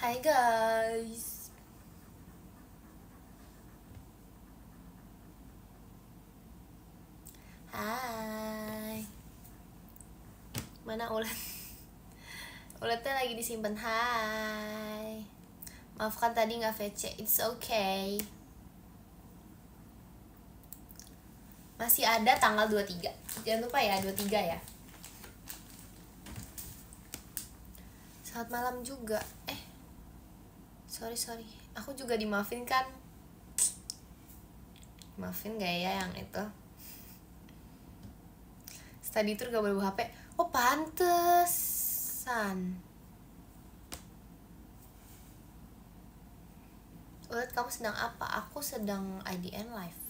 Hai guys. Hai. Mana ulet? Uletnya lagi disimpan. Hai. Maafkan tadi nggak VC. It's okay. Masih ada tanggal 23. Jangan lupa ya, 23 ya. Selamat malam juga. Sorry. Aku juga dimaafin kan? Maafin gak ya yang itu? Study tour gak boleh bawa HP. Oh pantesan. Ulet, kamu sedang apa? Aku sedang IDN live.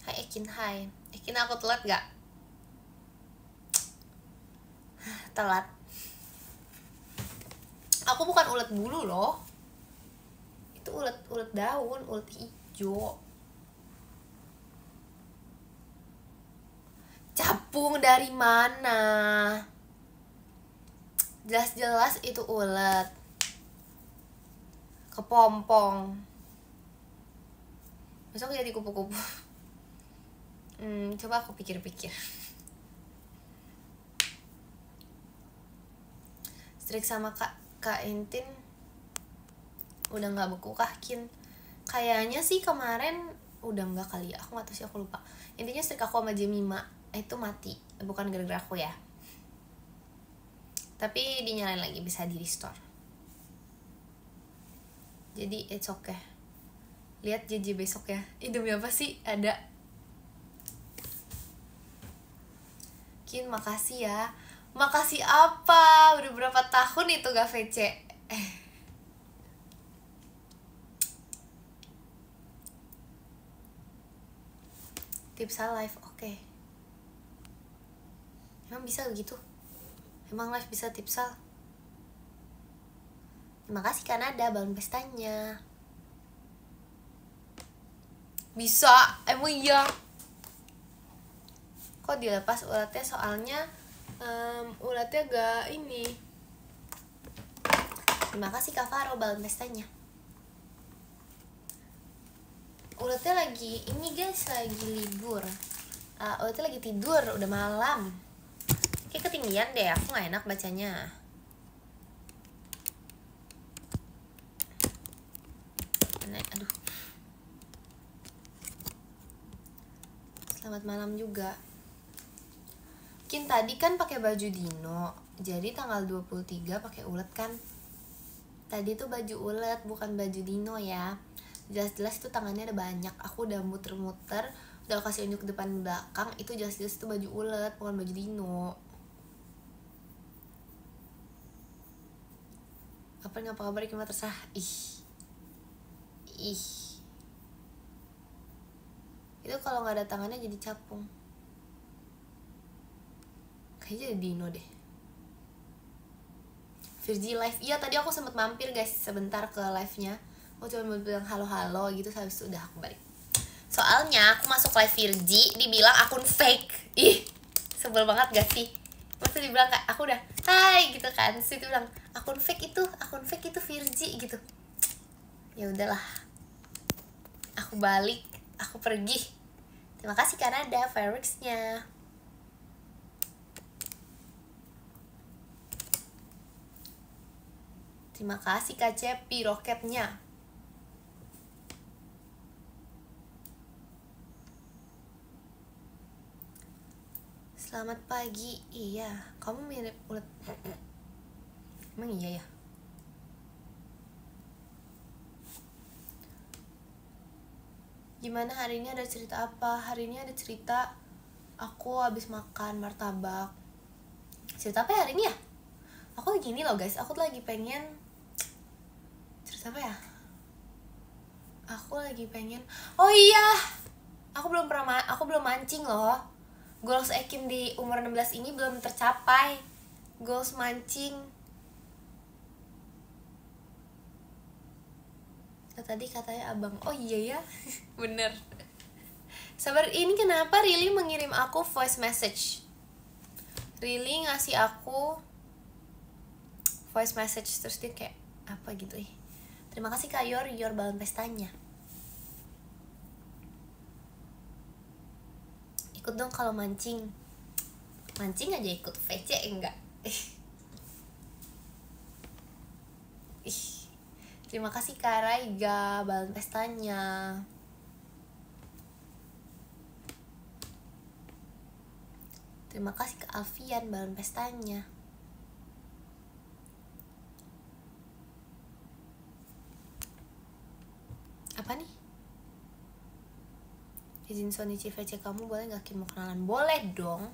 Hai Ekin, hai. Ekin, aku telat gak? Telat. Aku bukan ulet bulu loh. Itu ulet daun, ulet hijau. Capung dari mana? Jelas-jelas itu ulet. Kepompong. Besok jadi kupu-kupu. Coba aku pikir-pikir. Strik sama Kak Intin udah nggak beku kah, Kin? Kayaknya sih kemarin udah nggak kali ya, aku nggak tahu sih, aku lupa. Intinya strik aku sama Jemima itu mati, bukan gara-gara aku ya, tapi dinyalain lagi, bisa di restore. Jadi it's okay. Lihat JJ besok ya. Demi apa sih ada. Kin, makasih ya. Makasih apa? Udah berapa tahun itu gak VC? Tipsa live, oke. Emang bisa begitu? Emang live bisa tipsal? Terima kasih Kanada, balon pestanya. Bisa, emang iya. Kok dilepas ulatnya? Soalnya ulatnya gak ini. Terima kasih Kak Faro, balon pestanya. Ulatnya lagi ini guys, lagi libur. Ulatnya lagi tidur, udah malam. Kayak ketinggian deh, aku gak enak bacanya. Aduh. Selamat malam juga. Kin, tadi kan pakai baju Dino, jadi tanggal 23 pakai ulet kan. Tadi tuh baju ulet, bukan baju Dino ya. Jelas-jelas itu tangannya ada banyak. Aku udah muter-muter, udah kasih unjuk depan belakang, itu jelas-jelas itu baju ulet, bukan baju Dino. Apa kabar gimana, terserah. Ih. Itu kalau nggak ada tangannya jadi capung. Kayaknya jadi Dino deh. Virgi live, iya tadi aku sempet mampir guys sebentar ke live-nya. Aku cuma mau bilang halo-halo gitu, habis itu udah aku balik. Soalnya aku masuk live Virgi, dibilang akun fake. Ih, sebel banget gak sih? Maksudnya dibilang kayak aku udah hai gitu kan, terus itu bilang akun fake itu Virgi gitu. Ya udahlah, aku balik, aku pergi. Terima kasih Kanada fireworks-nya. Terima kasih Kak Cepi roketnya. Selamat pagi. Iya, kamu mirip ulet. Emang iya ya? Gimana hari ini, ada cerita apa? Hari ini ada cerita aku habis makan martabak. Cerita apa ya hari ini ya? Aku lagi ini loh guys, aku tuh lagi pengen cerita apa ya? Aku lagi pengen, oh iya, aku belum mancing loh. Goals Ekin di umur 16 ini belum tercapai. Goals mancing. Tadi katanya abang, oh iya ya. Bener. Sabar, ini kenapa Rili mengirim aku voice message? Rili ngasih aku voice message, terus dia kayak apa gitu. Terima kasih Kak your balon pestanya. Ikut dong kalau mancing aja ikut, VC enggak. Terima kasih Kak Raiga balon pestanya. Terima kasih Kak Alfian balon pestanya. Apa nih? Izin Sonichi VC kamu boleh gak Kim mau kenalan? Boleh dong.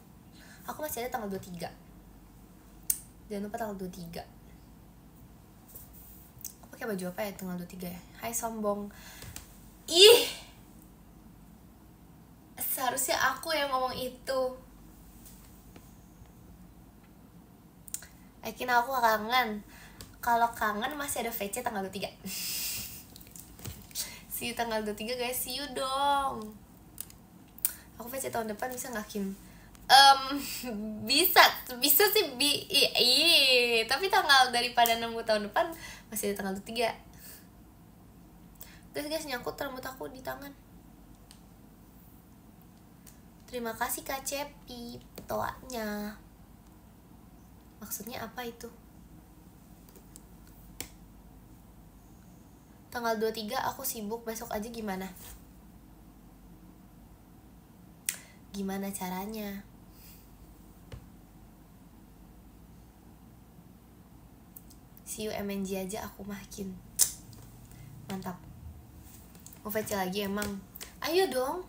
Aku masih ada tanggal 23. Jangan lupa tanggal 23. Aku pakai baju apa ya tanggal 23 ya? Hai sombong. Ih, seharusnya aku yang ngomong itu. Yakin aku kangen. Kalau kangen masih ada VC tanggal 23. See you tanggal 23 guys, see you dong. Aku VC tahun depan bisa gak Kim? Bisa sih tapi tanggal daripada nunggu tahun depan masih ada tanggal 23. Guys nyangkut rambut aku di tangan. Terima kasih Kak Cepi toanya. Maksudnya apa itu? Tanggal 23 aku sibuk, besok aja gimana? Gimana caranya? See you MNG aja aku makin. Mantap. Mau VC lagi emang? Ayo dong.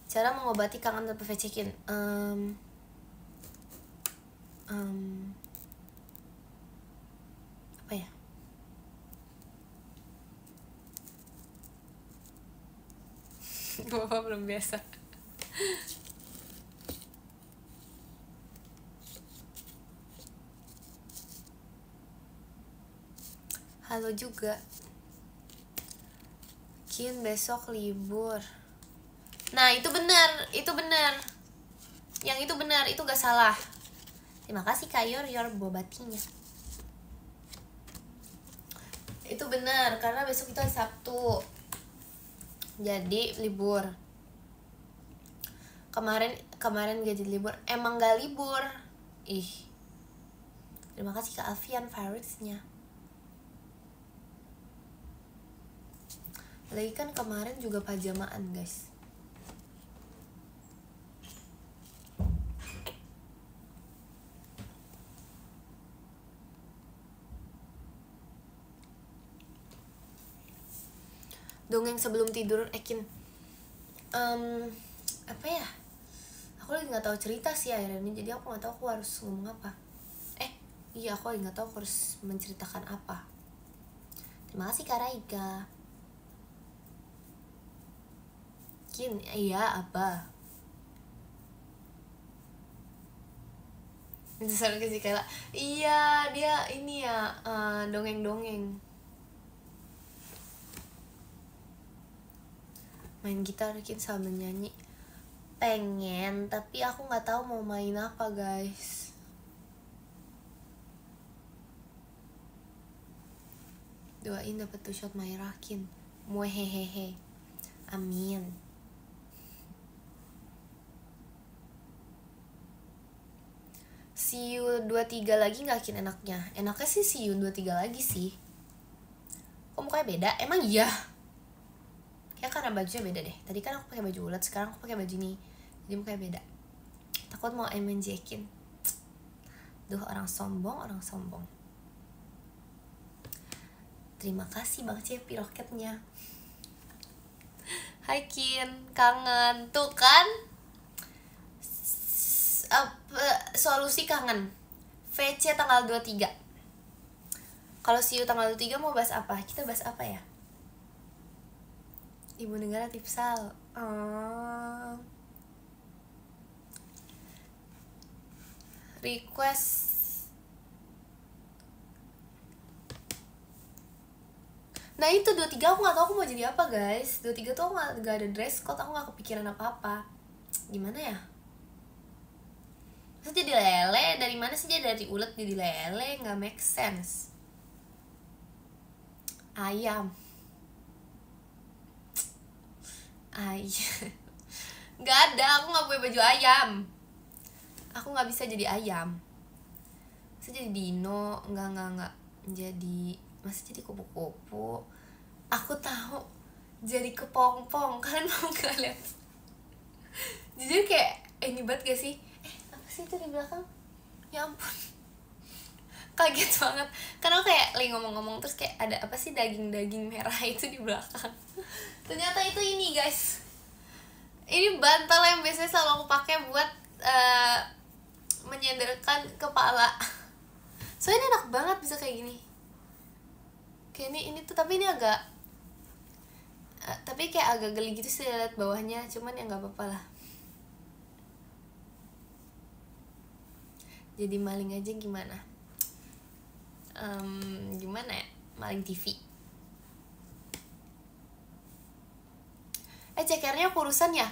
Cara mengobati kangen tanpa VC-kin. Apa ya? Bapak belum biasa. Halo juga. Kin besok libur. Nah itu benar. Yang itu benar, itu gak salah. Terima kasih Kak your bobatinya. Itu benar, karena besok itu hari Sabtu. Jadi libur. Kemarin gak jadi libur. Emang gak libur. Terima kasih Kak Alfian Farisnya. Lagi kan kemarin juga pajamaan guys. Dongeng sebelum tidur Ekin. Apa ya? Aku lagi nggak tahu cerita sih akhirnya ini, jadi aku nggak tahu aku harus ngomong apa. Iya aku lagi nggak tahu aku harus menceritakan apa. Terima kasih Kak Raiga. Kin, iya apa? Itu selalu kasih kayak, iya dia ini ya dongeng-dongeng. Main gitar Kin sambil nyanyi. Pengen, tapi aku nggak tahu mau main apa guys. Doain dapat 2 shot Myra Kin. Muehehehe. Amin. See you 23 lagi gak Kin enaknya? Enaknya sih see you 23 lagi sih. Kok mukanya beda? Emang iya? Kayak karena bajunya beda deh. Tadi kan aku pakai baju ulet, sekarang aku pakai baju ini. Jadi mukanya beda. Takut mau MNJ-kin. Duh orang sombong. Terima kasih Bang Cepi roketnya. Hai Kin, kangen. Tuh kan solusi kangen. VC tanggal 23. Kalau see you tanggal 23 mau bahas apa? Kita bahas apa ya? Ibu negara tipsal. Request. Nah itu 23 aku gak tau aku mau jadi apa guys. 23 tuh aku gak ada dress code, aku gak kepikiran apa-apa. Gimana ya? Terus jadi lele, dari mana sih dia dari ulet jadi lele? Nggak make sense. Ayam. Nggak ada, aku nggak punya baju ayam. Aku nggak bisa jadi ayam. Masa jadi dino? Nggak. Jadi, masa jadi kupu-kupu? Aku tahu, jadi kepompong. Kalian mau nggak lihat? Jujur kayak, ini banget gak sih? Apa sih itu di belakang? Ya ampun, kaget banget. Karena kayak lagi ngomong-ngomong terus kayak ada apa sih daging-daging merah itu di belakang. Ternyata itu ini guys. Ini bantal yang biasanya selalu aku pakai buat menyandarkan kepala. Soalnya ini enak banget bisa kayak gini. Kayak ini tuh, tapi ini agak tapi kayak agak geli gitu sih lihat bawahnya, cuman ya nggak apa-apa lah. Jadi maling aja gimana? Gimana ya? Maling TV. Cekernya kurusan ya?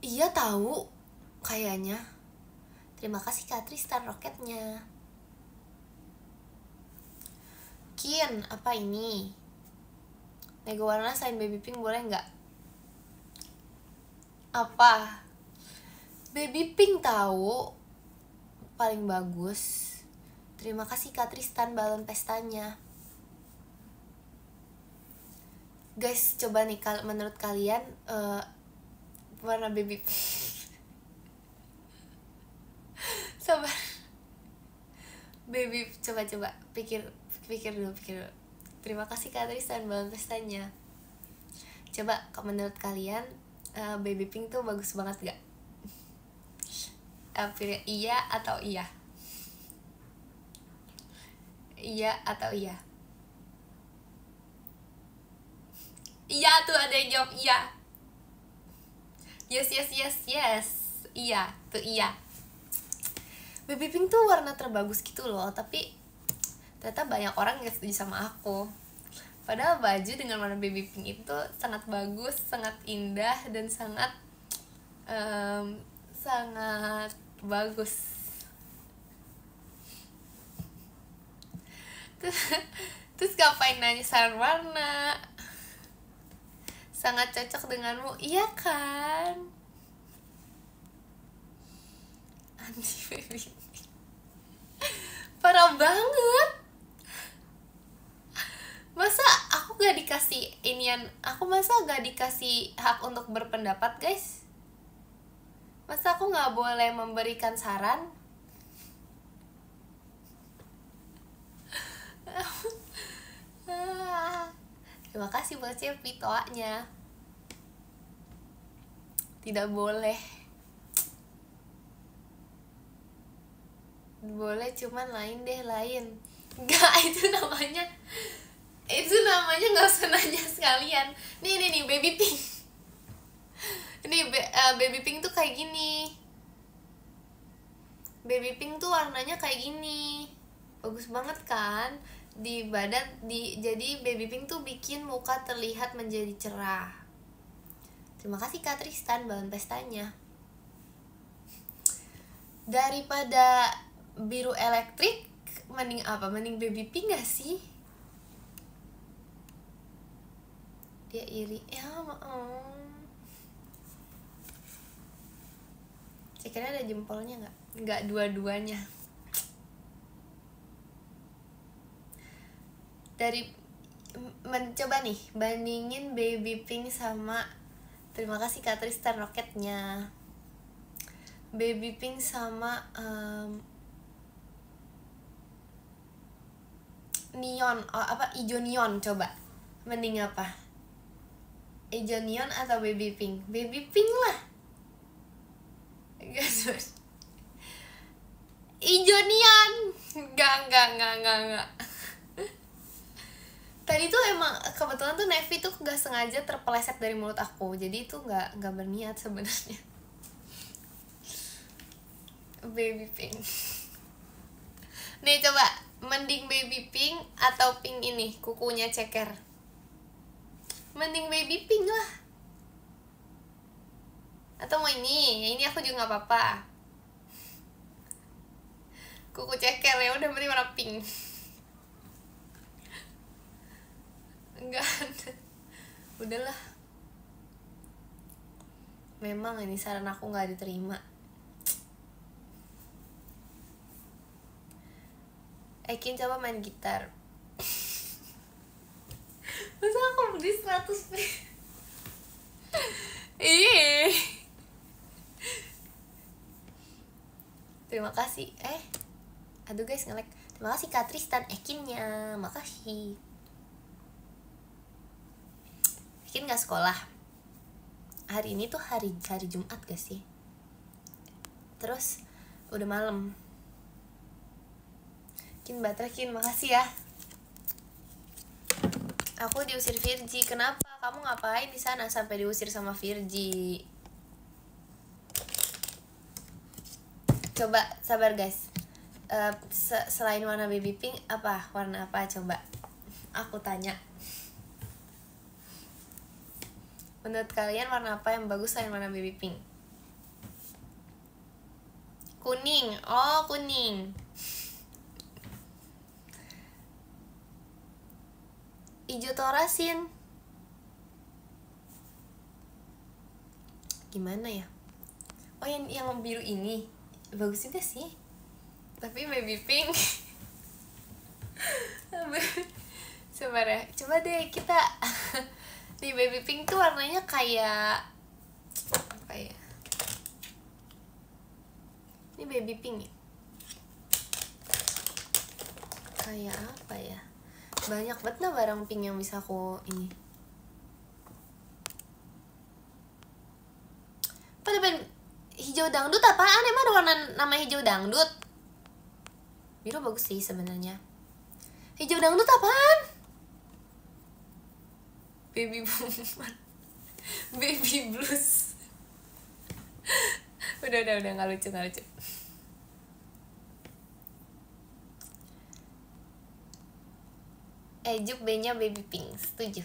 Iya tahu, kayaknya. Terima kasih Kak Tristan roketnya. Kian, apa ini? Nego warna selain baby pink boleh nggak? Apa? Baby pink tahu paling bagus. Terima kasih Kak Tristan balon pestanya. Guys, coba nih menurut kalian warna baby sabar. Baby, coba pikir dulu. Terima kasih Kak Tristan balon pestanya. Coba menurut kalian baby pink tuh bagus banget gak? Pilih iya atau iya? Iya atau iya? Iya tuh, ada yang jawab iya. Yes. Iya tuh, iya. Baby pink tuh warna terbagus gitu loh, tapi ternyata banyak orang gak setuju sama aku. Padahal baju dengan warna baby pink itu sangat bagus, sangat indah, dan sangat bagus. Terus ngapain nanya saran warna? Sangat cocok denganmu, iya kan? Anti baby pink. Parah banget. Masa aku gak dikasih inian? Aku masa gak dikasih hak untuk berpendapat guys? Masa aku gak boleh memberikan saran? Terima kasih buat Cepi toanya. Tidak boleh. Boleh, cuman lain. Enggak, itu namanya gak usah nanya sekalian. Nih baby pink. Ini baby pink tuh kayak gini. Baby pink tuh warnanya kayak gini. Bagus banget kan? Di badan jadi baby pink tuh bikin muka terlihat menjadi cerah. Terima kasih Kak Tristan balon pestanya. Daripada biru elektrik, mending apa? Mending baby pink gak sih? Dia iri. Ya Cekernya ada jempolnya gak? Nggak dua-duanya. Mencoba nih bandingin baby pink sama, terima kasih Kak Tristan roketnya, baby pink sama neon, hijau neon. Coba mending apa? Hijau neon atau baby pink? Baby pink lah. Hijau neon. Enggak. Tadi tuh emang kebetulan tuh Nevi tuh gak sengaja terpeleset dari mulut aku, jadi itu gak berniat sebenarnya. Baby pink. Nih coba, mending baby pink atau pink ini kukunya ceker? Mending baby pink lah. Atau mau ini aku juga gak apa-apa. Kuku ceker ya udah berarti warna pink. Enggak ada. Udahlah. Memang ini saran aku nggak diterima. Ekin coba main gitar. Masa aku beli 100 Ih. Terima kasih. Aduh guys nge-lag. Terima kasih Kak Tristan Ekinnya. Makasih. Ekin gak sekolah. Hari ini tuh hari Jumat gak sih? Terus udah malam. Kin baterai Kin, makasih ya. Aku diusir Virgi. Kenapa? Kamu ngapain di sana sampai diusir sama Virgi? Coba sabar guys. Selain warna baby pink, warna apa coba? Aku tanya. Menurut kalian warna apa yang bagus selain warna baby pink? Kuning. Oh, kuning. Ijo torasin. Gimana ya? Oh, yang biru ini bagus juga sih. Tapi baby pink. Sabar ya. Coba deh kita di baby pink tuh warnanya kayak apa ya? Ini baby pink ya? Kayak apa ya? Banyak banget nah barang pink yang bisa aku ini. Pada hijau dangdut apaan? Emang ada warna nama hijau dangdut? Biru bagus sih sebenarnya. Hijau dangdut apaan? Baby boomer. Baby blues. udah nggak lucu. Juk B-nya baby pink, setuju.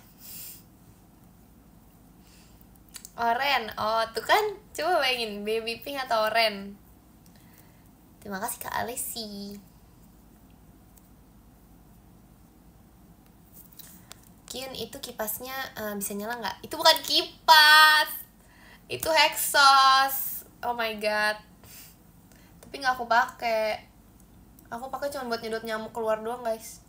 Oren, oh tuh kan, coba bayangin baby pink atau oren. Terima kasih Kak Alessi. Kian itu kipasnya bisa nyala nggak? Itu bukan kipas, itu hexos. Oh my god. Tapi nggak aku pakai. Aku pakai cuma buat nyedot nyamuk keluar doang guys.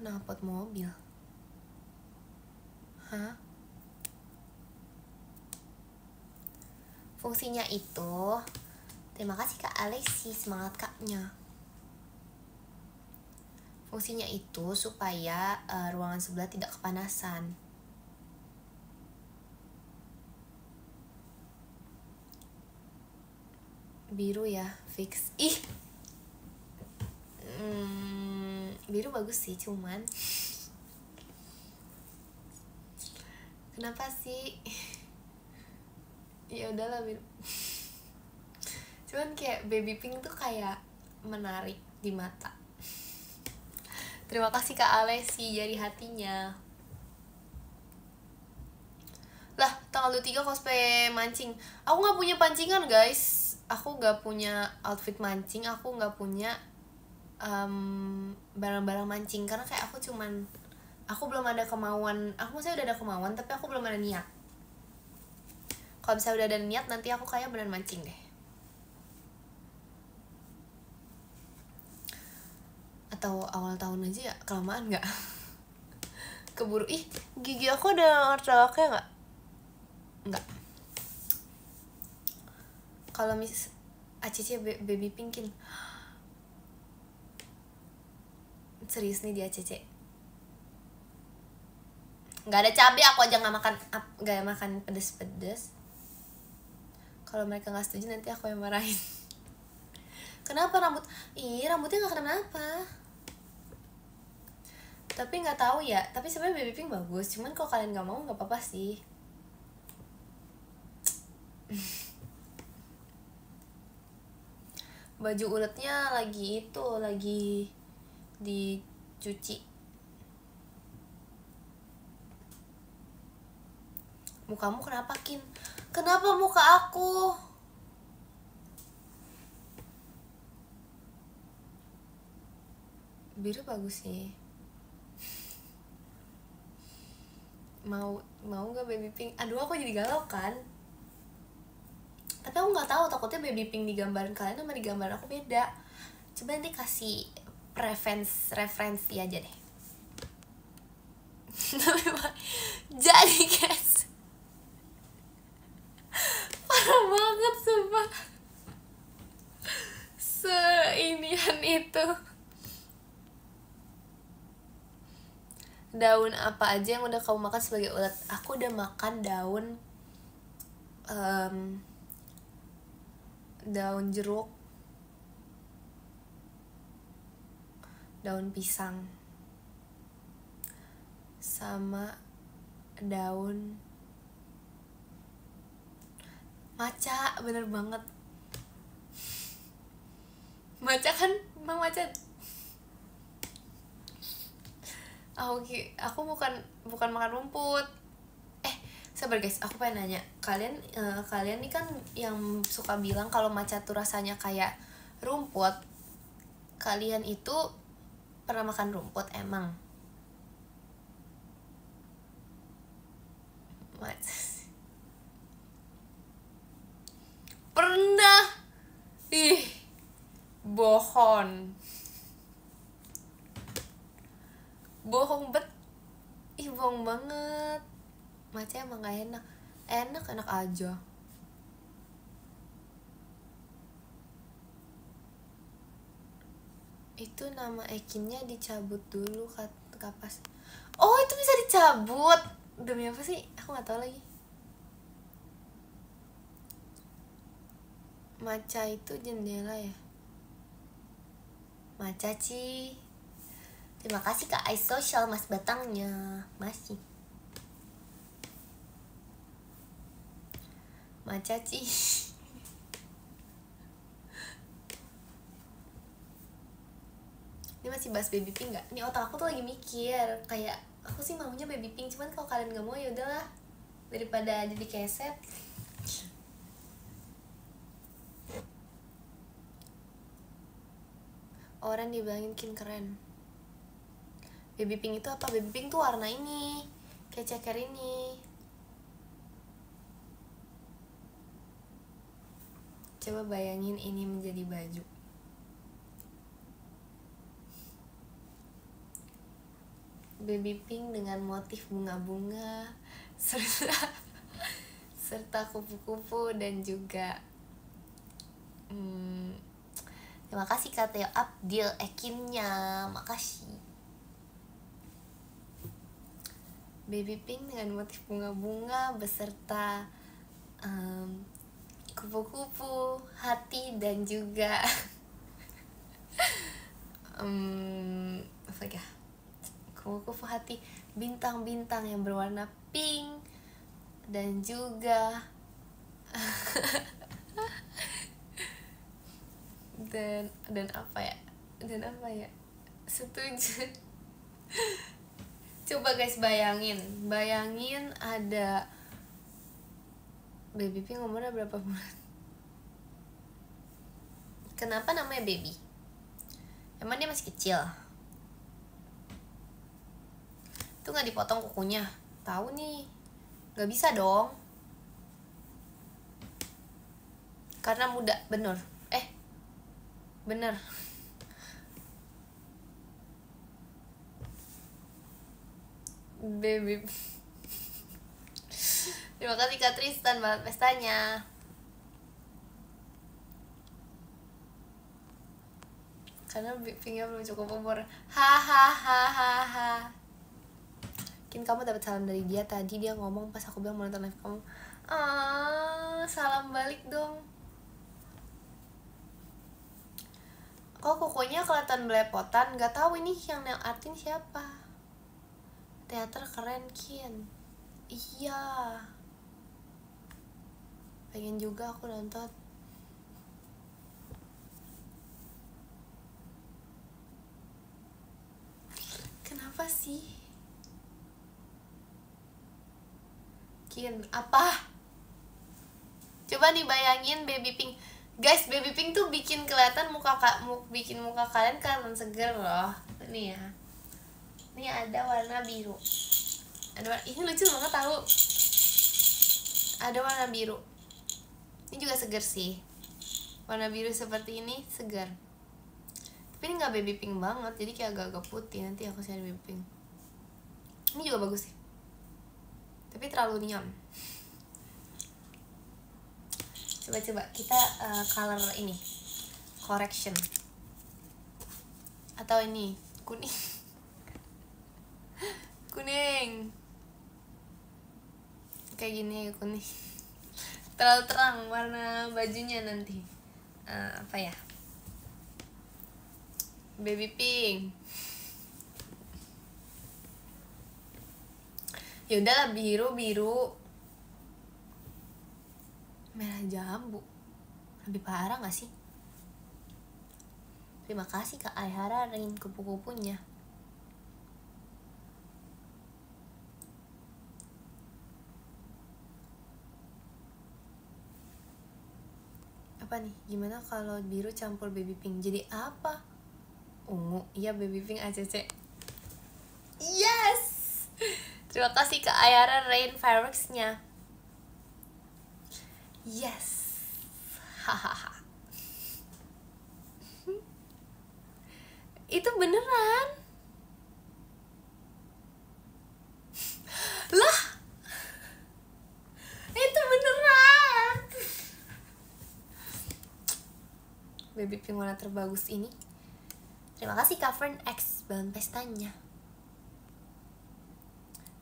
Knalpot mobil. Hah? Fungsinya itu, terima kasih Kak Alessi, semangat Kaknya. Fungsinya itu supaya ruangan sebelah tidak kepanasan. Biru ya, fix. Ih, biru bagus sih, cuman kenapa sih? Ya udahlah biru. Cuman kayak baby pink tuh kayak menarik di mata. Terima kasih Kak Alessi jadi hatinya. Lah, tanggal 23 cosplay mancing. Aku nggak punya pancingan guys. Aku nggak punya outfit mancing. Aku nggak punya barang-barang mancing karena kayak aku belum ada kemauan. Aku maksudnya udah ada kemauan tapi aku belum ada niat. Kalau misalnya udah ada niat nanti aku kayak beneran mancing deh. Atau awal tahun aja ya, kelamaan nggak? Keburu. Ih, gigi aku ada artworknya nggak? Nggak. Kalau ACC baby pinkin. Serius nih di ACC. Nggak ada cabai, aku aja nggak makan pedes. Kalau mereka nggak setuju nanti aku yang marahin. Kenapa rambutnya nggak kenapa-napa. Tapi nggak tahu ya. Tapi sebenarnya baby pink bagus. Cuman kalau kalian nggak mau nggak apa-apa sih. Baju uletnya lagi dicuci. Mukamu kenapa, Kin? Kenapa muka aku? Biru bagus sih. Mau nggak baby pink? Aduh, aku jadi galau kan. Tapi aku nggak tahu, takutnya baby pink di gambaran kalian sama di gambaran aku beda. Coba nanti kasih referensi aja deh. Jadi guys, parah banget sumpah. Seinian itu. Daun apa aja yang udah kamu makan sebagai ulet? Aku udah makan daun jeruk, daun pisang, sama daun maca. Bener banget, maca kan, emang maca. Aku bukan makan rumput. Sabar guys, aku pengen nanya kalian, kalian nih kan yang suka bilang kalau matcha tuh rasanya kayak rumput. Kalian itu pernah makan rumput emang? Pernah? Ih, bohong bohong banget. Matcha emang gak enak aja. Itu nama ekinnya dicabut dulu kapas. Oh, itu bisa dicabut. Demi apa sih? Aku nggak tahu lagi. Matcha itu jendela ya? Matcha Ci. Terima kasih Kak iSocial Mas Batangnya. Masih. Matcha Ci. Ini masih bahas baby pink nggak? Ini otak aku tuh lagi mikir kayak aku sih maunya baby pink, cuman kalau kalian nggak mau ya udahlah, daripada jadi keset. Orang dibilangin Kin keren. Baby pink itu apa? Baby pink tuh warna ini, kayak ceker ini. Coba bayangin ini menjadi baju. Baby pink dengan motif bunga-bunga serta kupu-kupu dan juga terima kasih Kak Theo Abdil ekinnya, makasih. Baby pink dengan motif bunga-bunga beserta kupu-kupu, hati dan juga apa ya? Kupu-kupu hati, bintang-bintang yang berwarna pink dan juga dan apa ya? Setuju. Coba guys bayangin ada baby pink umurnya berapa bulan? Kenapa namanya baby? Emang dia masih kecil? Itu nggak dipotong kukunya? Tahu nih, nggak bisa dong. Karena muda, bener. Bener. Baby. Terima kasih Kak Tristan banget pestanya. Karena pinknya belum cukup umur. Hahaha. Mungkin kamu dapat salam dari dia tadi, dia ngomong pas aku bilang mau nonton live kamu. Salam balik dong. Kok kukunya kelihatan belepotan? Gak tahu ini yang nail artin siapa. Teater keren Kin. Iya. Pengen juga aku nonton. Kenapa sih? bikin apa? Coba nih bayangin baby pink. Guys, baby pink tuh bikin kelihatan bikin muka kalian kelihatan seger loh. Nih ya. Ini ada warna biru. Ini lucu banget tahu. Ada warna biru. Ini juga seger sih. Warna biru seperti ini segar. Tapi ini nggak baby pink banget, jadi kayak agak-agak putih. Nanti aku share baby pink. Ini juga bagus sih. Tapi terlalu neon. Coba kita color ini, correction. Atau ini kuning. Kuning. Kayak gini kuning. Terlalu terang warna bajunya nanti. Apa ya, baby pink. Ya udahlah biru merah jambu, lebih parah nggak sih? Terima kasih Kak Aihara Rain kupu-kupunya. Apa nih, gimana kalau biru campur baby pink jadi apa? Ungu. Iya, baby pink ACC. Yes, terima kasih Kak Ayara Rain Fireworks-nya. Yes. Hahaha. Itu beneran lah, itu beneran. Baby pink warna terbagus ini. Terima kasih Kak Fern X bahan pestanya.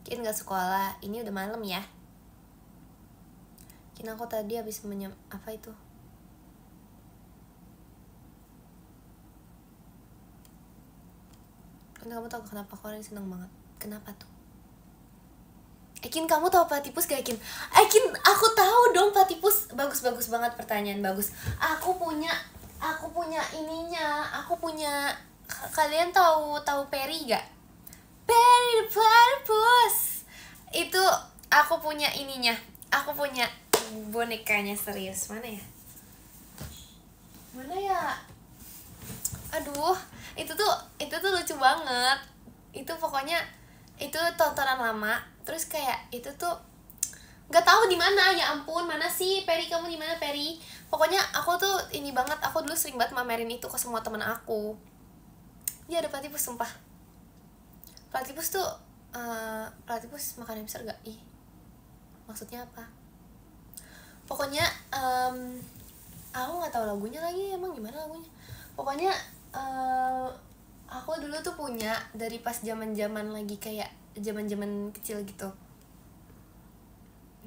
Kin gak sekolah, ini udah malam ya. Kin aku tadi habis apa itu? Kan kamu tahu kenapa aku orang seneng banget? Kenapa tuh? Kin kamu tahu platypus gak Kin? Kin aku tahu dong platypus. Bagus banget, pertanyaan bagus. Aku punya ininya. Kalian tahu Perry gak? Perry the platypus. Itu aku punya ininya. Aku punya bonekanya, serius. Mana ya? Aduh, itu tuh lucu banget. Itu pokoknya itu tontonan lama. Terus kayak itu tuh nggak tahu di mana, ya ampun. Mana sih Perry, kamu di mana Perry? Pokoknya aku tuh ini banget, aku dulu sering banget mamerin itu ke semua temen aku. Iya, ada platypus, sumpah. Platypus tuh platypus makan hamster gak? Ih, maksudnya apa? Pokoknya aku nggak tahu lagunya lagi, emang gimana lagunya? Pokoknya aku dulu tuh punya dari pas zaman lagi kayak zaman kecil gitu.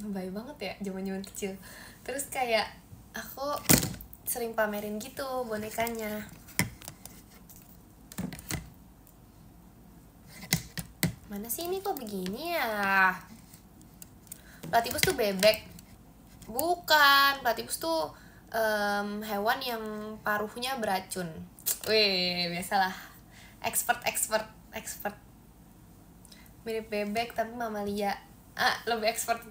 Baik banget ya zaman kecil. Terus kayak aku sering pamerin gitu bonekanya. Mana sih ini kok begini ya? Platypus tuh bebek. Bukan, platypus tuh hewan yang paruhnya beracun. Wih, biasalah. Expert. Mirip bebek tapi mamalia. Lebih expert.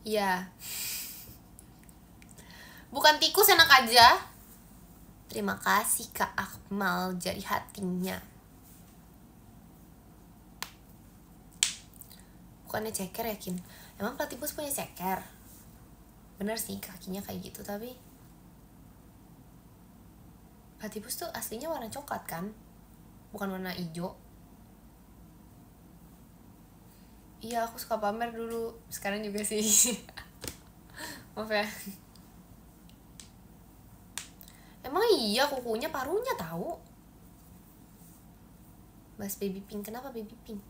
Iya. Bukan tikus, enak aja. Terima kasih Kak Akmal jari hatinya. Bukannya ceker ya Kin? Emang platypus punya ceker? Bener sih kakinya kayak gitu, tapi platypus tuh aslinya warna coklat kan? Bukan warna hijau. Iya, aku suka pamer dulu. Sekarang juga sih. Maaf ya. Emang iya kukunya paruhnya tahu. Bahas baby pink, kenapa baby pink?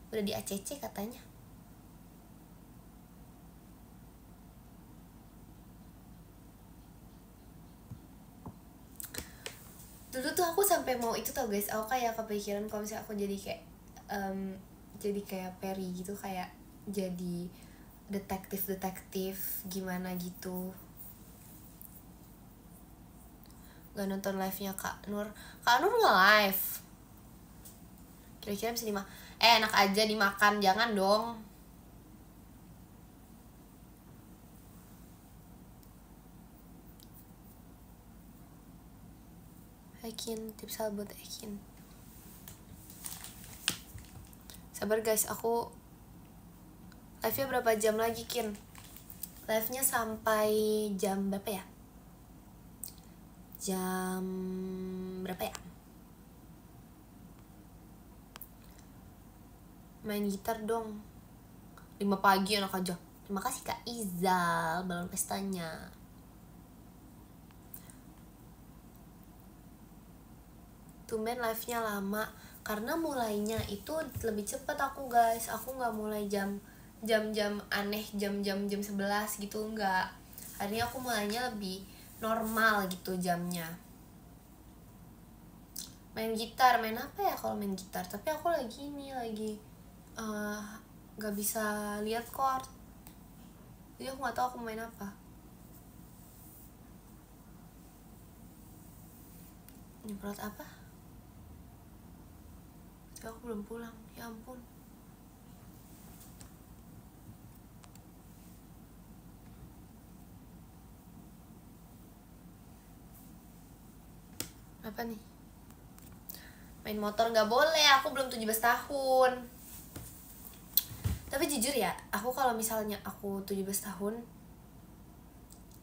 Udah di ACC katanya. Dulu tuh aku sampai mau itu tau guys, aku kayak kepikiran kalau misalnya aku jadi kayak Perry gitu, kayak jadi detektif gimana gitu. Gak nonton live-nya Kak Nur nge-live. Kira-kira bisa enak aja dimakan, jangan dong. Ekin, tips hal buat Ekin. Sabar guys, aku live-nya berapa jam lagi, Kin? Live-nya sampai jam berapa ya? Jam berapa ya? Main gitar dong. 5 pagi anak aja. Terima kasih Kak Izal, balon pestanya. Tumben live-nya lama karena mulainya itu lebih cepat aku guys. Aku nggak mulai jam-jam aneh, jam 11 gitu, nggak. Hari ini aku mulainya lebih normal gitu jamnya. Main gitar, main apa ya kalau main gitar? Tapi aku lagi nggak bisa lihat chord, jadi aku nggak tahu aku main apa. Nyemprot apa? Aku belum pulang, ya ampun. Apa nih? Main motor nggak boleh, aku belum 17 tahun. Tapi jujur ya, aku kalau misalnya aku 17 tahun,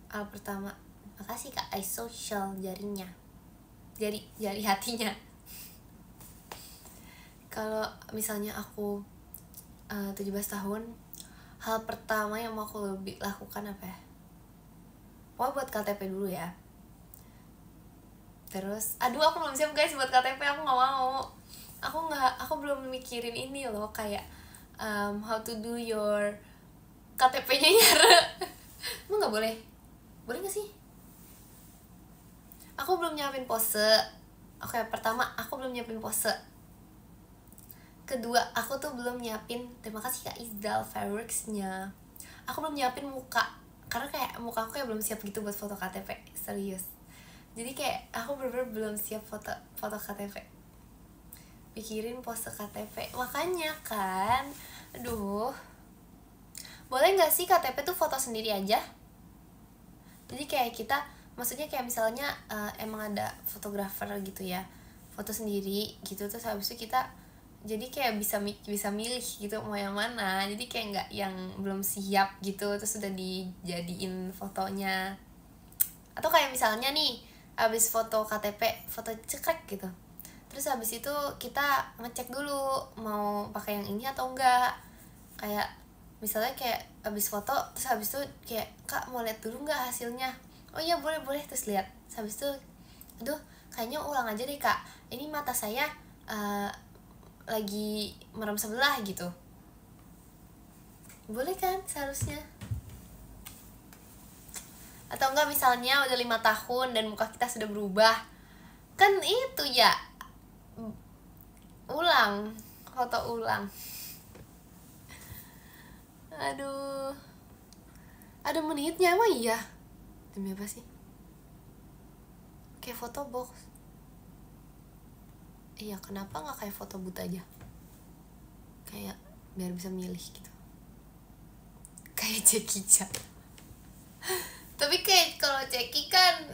hal pertama, makasih Kak, I social jarinya, jari hatinya. Kalau misalnya aku 17 tahun, hal pertama yang mau aku lebih lakukan apa ya? Pokoknya buat KTP dulu ya. Terus, aduh aku belum siap guys buat KTP, aku nggak mau. Aku belum mikirin ini loh, kayak how to do your KTP-nya nyara. Emang nggak boleh? Boleh nggak sih? Aku belum nyiapin pose. Oke, pertama aku belum nyiapin pose. Kedua, aku tuh belum nyiapin, terima kasih Kak Izdal fireworks-nya. Aku belum nyiapin muka, karena kayak muka aku kayak belum siap gitu buat foto KTP, serius. Jadi kayak aku bener-bener belum siap foto KTP. Pikirin pose KTP, makanya kan, aduh. Boleh nggak sih KTP tuh foto sendiri aja? Jadi kayak kita, maksudnya kayak misalnya emang ada fotografer gitu ya, foto sendiri gitu, terus habis itu kita jadi kayak bisa milih gitu mau yang mana. Jadi kayak nggak yang belum siap gitu terus udah dijadiin fotonya. Atau kayak misalnya nih abis foto KTP, foto cekrek gitu, terus habis itu kita ngecek dulu mau pakai yang ini atau enggak. Kayak misalnya kayak abis foto terus habis itu kayak, Kak mau lihat dulu nggak hasilnya? Oh iya boleh, terus lihat. Habis itu, aduh kayaknya ulang aja deh Kak, ini mata saya lagi merem sebelah gitu. Boleh kan seharusnya. Atau enggak misalnya udah 5 tahun dan muka kita sudah berubah, kan itu ya, ulang, foto ulang. Aduh, ada menitnya emang iya? Demi apa sih? Kayak foto box. Iya, kenapa nggak kayak foto booth aja? Kayak biar bisa milih gitu. Kayak Jackie Chan. Tapi kayak kalau Jackie kan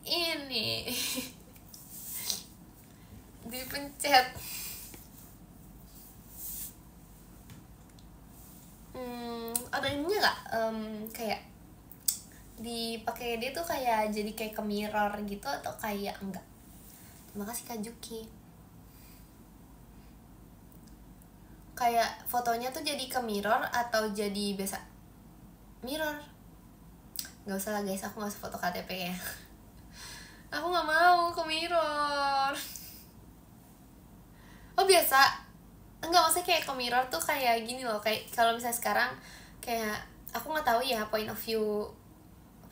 ini dipencet. Ada ininya nggak? Kayak dipakai dia tuh kayak jadi kayak ke mirror gitu atau kayak enggak? Terima kasih Kak Juki. Kayak fotonya tuh jadi ke mirror atau jadi biasa? Mirror. Nggak usah lah guys, aku nggak usah foto KTP ya. Aku nggak mau ke mirror. Oh biasa? Enggak, maksudnya kayak ke mirror tuh kayak gini loh, kayak kalau misalnya sekarang kayak aku nggak tahu ya point of view,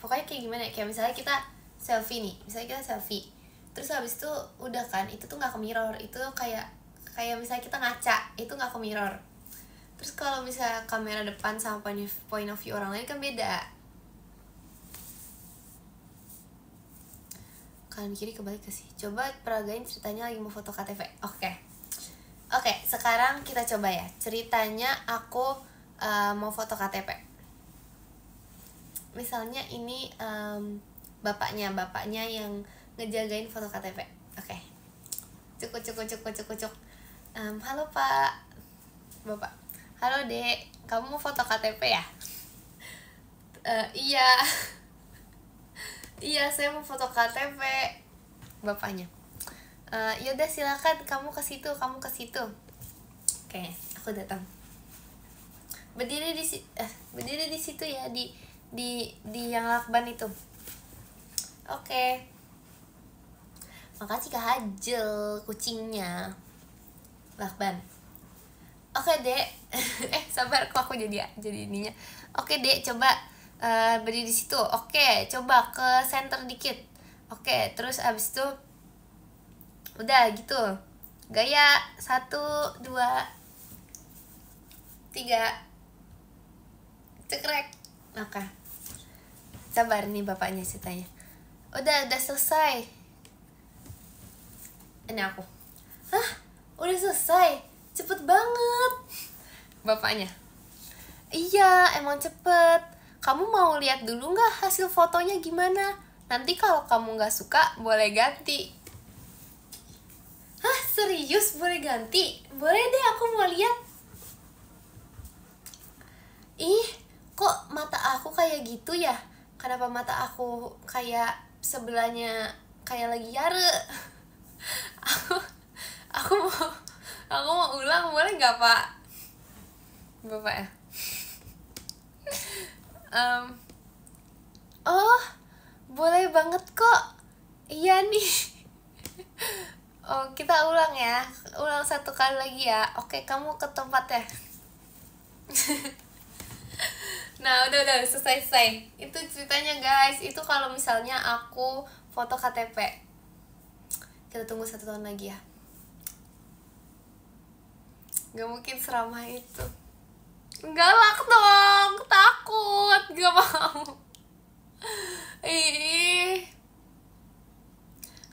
pokoknya kayak gimana ya, kayak misalnya kita selfie nih, misalnya kita selfie terus habis itu udah kan, itu tuh nggak ke mirror, itu kayak misalnya kita ngaca, itu nggak ke mirror. Terus kalau misalnya kamera depan sama point of view orang lain kan beda. Kanan kiri kebalik ke sih. Coba peragain ceritanya lagi mau foto KTP. Oke. Oke, sekarang kita coba ya. Ceritanya aku mau foto KTP. Misalnya ini bapaknya yang ngejagain foto KTP. Oke. Cuk. Halo Pak. Bapak. Halo Dek, kamu mau foto KTP ya? Iya. Iya, saya mau foto KTP. Bapaknya. Yaudah silakan, kamu ke situ. Oke, aku datang. Berdiri di situ ya, di yang lakban itu. Oke. Makasih Kak Hajel, kucingnya. Lakban. Oke Dek. Sabar, kok aku jadi ininya. Oke Dek, coba berdiri di situ. Oke, coba ke center dikit. Oke, terus abis itu udah gitu. Gaya 1, 2, 3. Cekrek. Oke. Sabar nih bapaknya ceritanya. Udah selesai. Ini aku. Hah? Udah selesai? Cepet banget. Bapaknya. Iya, emang cepet. Kamu mau lihat dulu gak hasil fotonya gimana? Nanti kalau kamu gak suka, boleh ganti. Hah? Serius? Boleh ganti? Boleh deh, aku mau lihat. Ih, kok mata aku kayak gitu ya? Kenapa mata aku kayak sebelahnya kayak lagi Yare? aku mau ulang, boleh nggak Pak? Bapak ya. Oh, boleh banget kok. Iya nih. Oh, kita ulang ya. Ulang 1 kali lagi ya. Oke, kamu ke tempat ya. Nah, udah selesai. Itu ceritanya guys. Itu kalau misalnya aku foto KTP. Kita tunggu 1 tahun lagi ya. Gak mungkin seramah itu. Galak dong, takut, gak mau.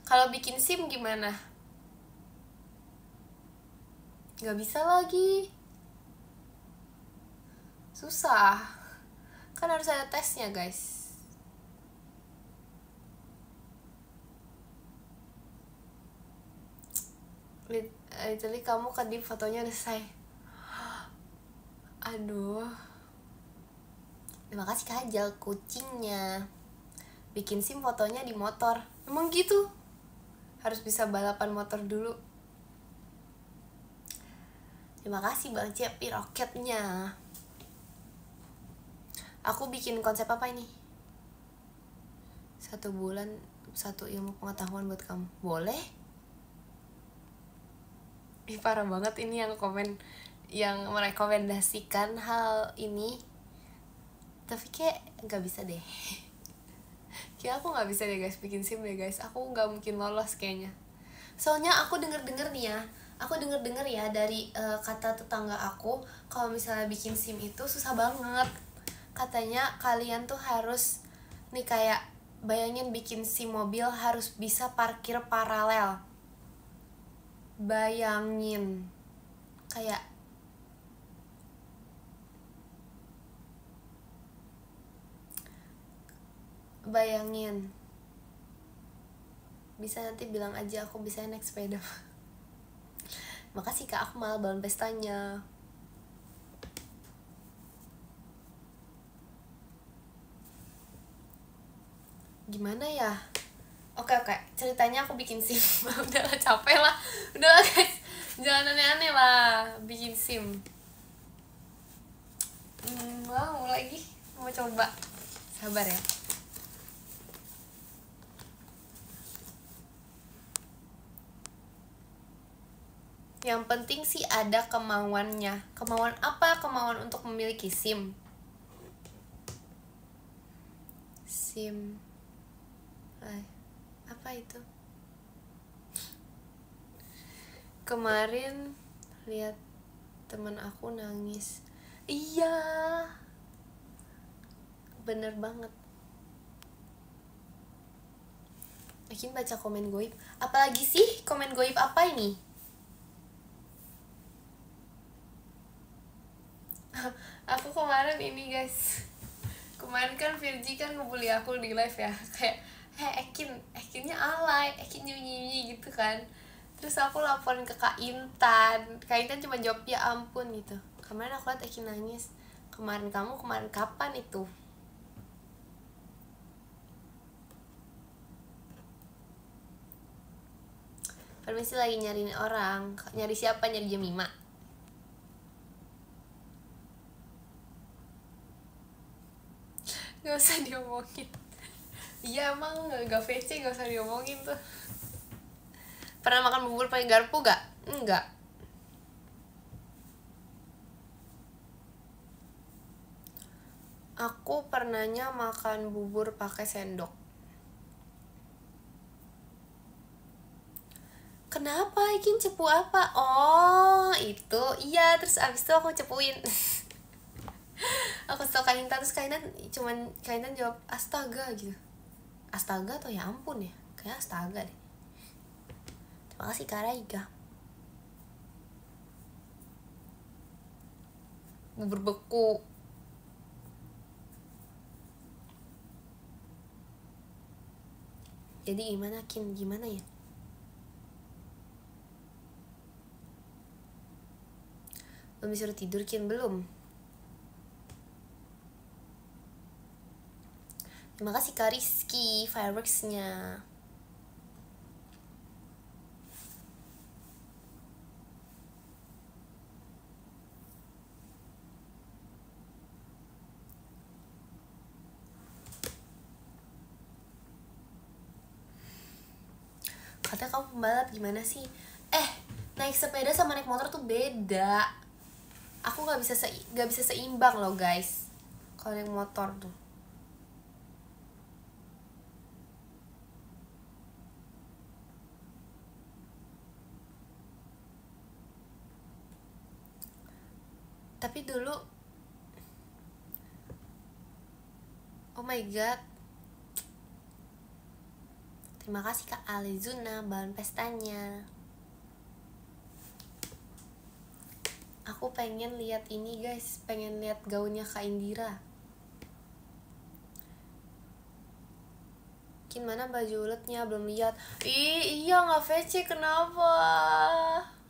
Kalau bikin SIM gimana? Gak bisa lagi. Susah. Kan harus ada tesnya guys. Literally kamu kedip fotonya udah selesai. Aduh. Terima kasih Kak Hajal, kucingnya. Bikin SIM fotonya di motor. Emang gitu? Harus bisa balapan motor dulu. Terima kasih Bang Cepi roketnya. Aku bikin konsep apa ini? 1 bulan 1 ilmu pengetahuan buat kamu. Boleh? Parah banget ini yang komen, yang merekomendasikan hal ini. Tapi kayak gak bisa deh. Kayak aku gak bisa deh guys bikin SIM deh guys. Aku gak mungkin lolos kayaknya. Soalnya aku denger nih ya. Aku denger ya dari kata tetangga aku, kalau misalnya bikin SIM itu susah banget. Katanya kalian tuh harus nih, kayak bayangin bikin SIM mobil harus bisa parkir paralel. Bayangin. Kayak bayangin. Bisa nanti bilang aja aku bisa naik sepeda. Makasih Kak Akmal balon pestanya. Gimana ya? Oke, ceritanya aku bikin SIM. Udahlah, capek lah. Udahlah guys, jangan aneh-aneh lah bikin SIM. Mau lagi, mau coba. Sabar ya. Yang penting sih ada kemauannya. Kemauan apa? Kemauan untuk memiliki SIM. SIM. Apa itu? Kemarin lihat teman aku nangis. Iya. Bener banget. Makin baca komen goib. Apalagi sih komen goib apa ini? kemarin ini guys, kemarin kan Virgi kan ngebully aku di live ya, kayak Ekinnya alay, Ekin nyanyi gitu kan. Terus aku laporin ke Kak Intan cuma jawab ya ampun gitu. Kemarin aku liat Ekin nangis. Kemarin kapan itu? Permisi, lagi nyariin orang. Nyari siapa? Nyari Jemima? Gak usah diomongin. Iya emang gak VC, gak usah diomongin tuh. Pernah makan bubur pakai garpu gak? Enggak. Aku pernahnya makan bubur pakai sendok. Kenapa? Ikin cepu apa? Oh itu, iya. Terus abis itu aku cepuin. Aku tau Kak Intan, terus Kak Intan jawab astaga gitu. Astaga atau ya ampun ya? Kayak astaga deh. Terima kasih Kak Raiga. Bubur beku. Jadi gimana Kin? Gimana ya? Belum disuruh tidur Kin? Belum. Terima kasih Kak Rizky fireworksnya. Katanya kamu pembalap, gimana sih? Naik sepeda sama naik motor tuh beda. Aku gak bisa seimbang loh guys kalau naik motor tuh. Tapi dulu, oh my god, terima kasih Kak Alizuna balon pestanya. Aku pengen lihat ini guys, pengen lihat gaunnya Kak Indira. Kin mana baju uletnya? Belum lihat. Iya nggak VC, kenapa?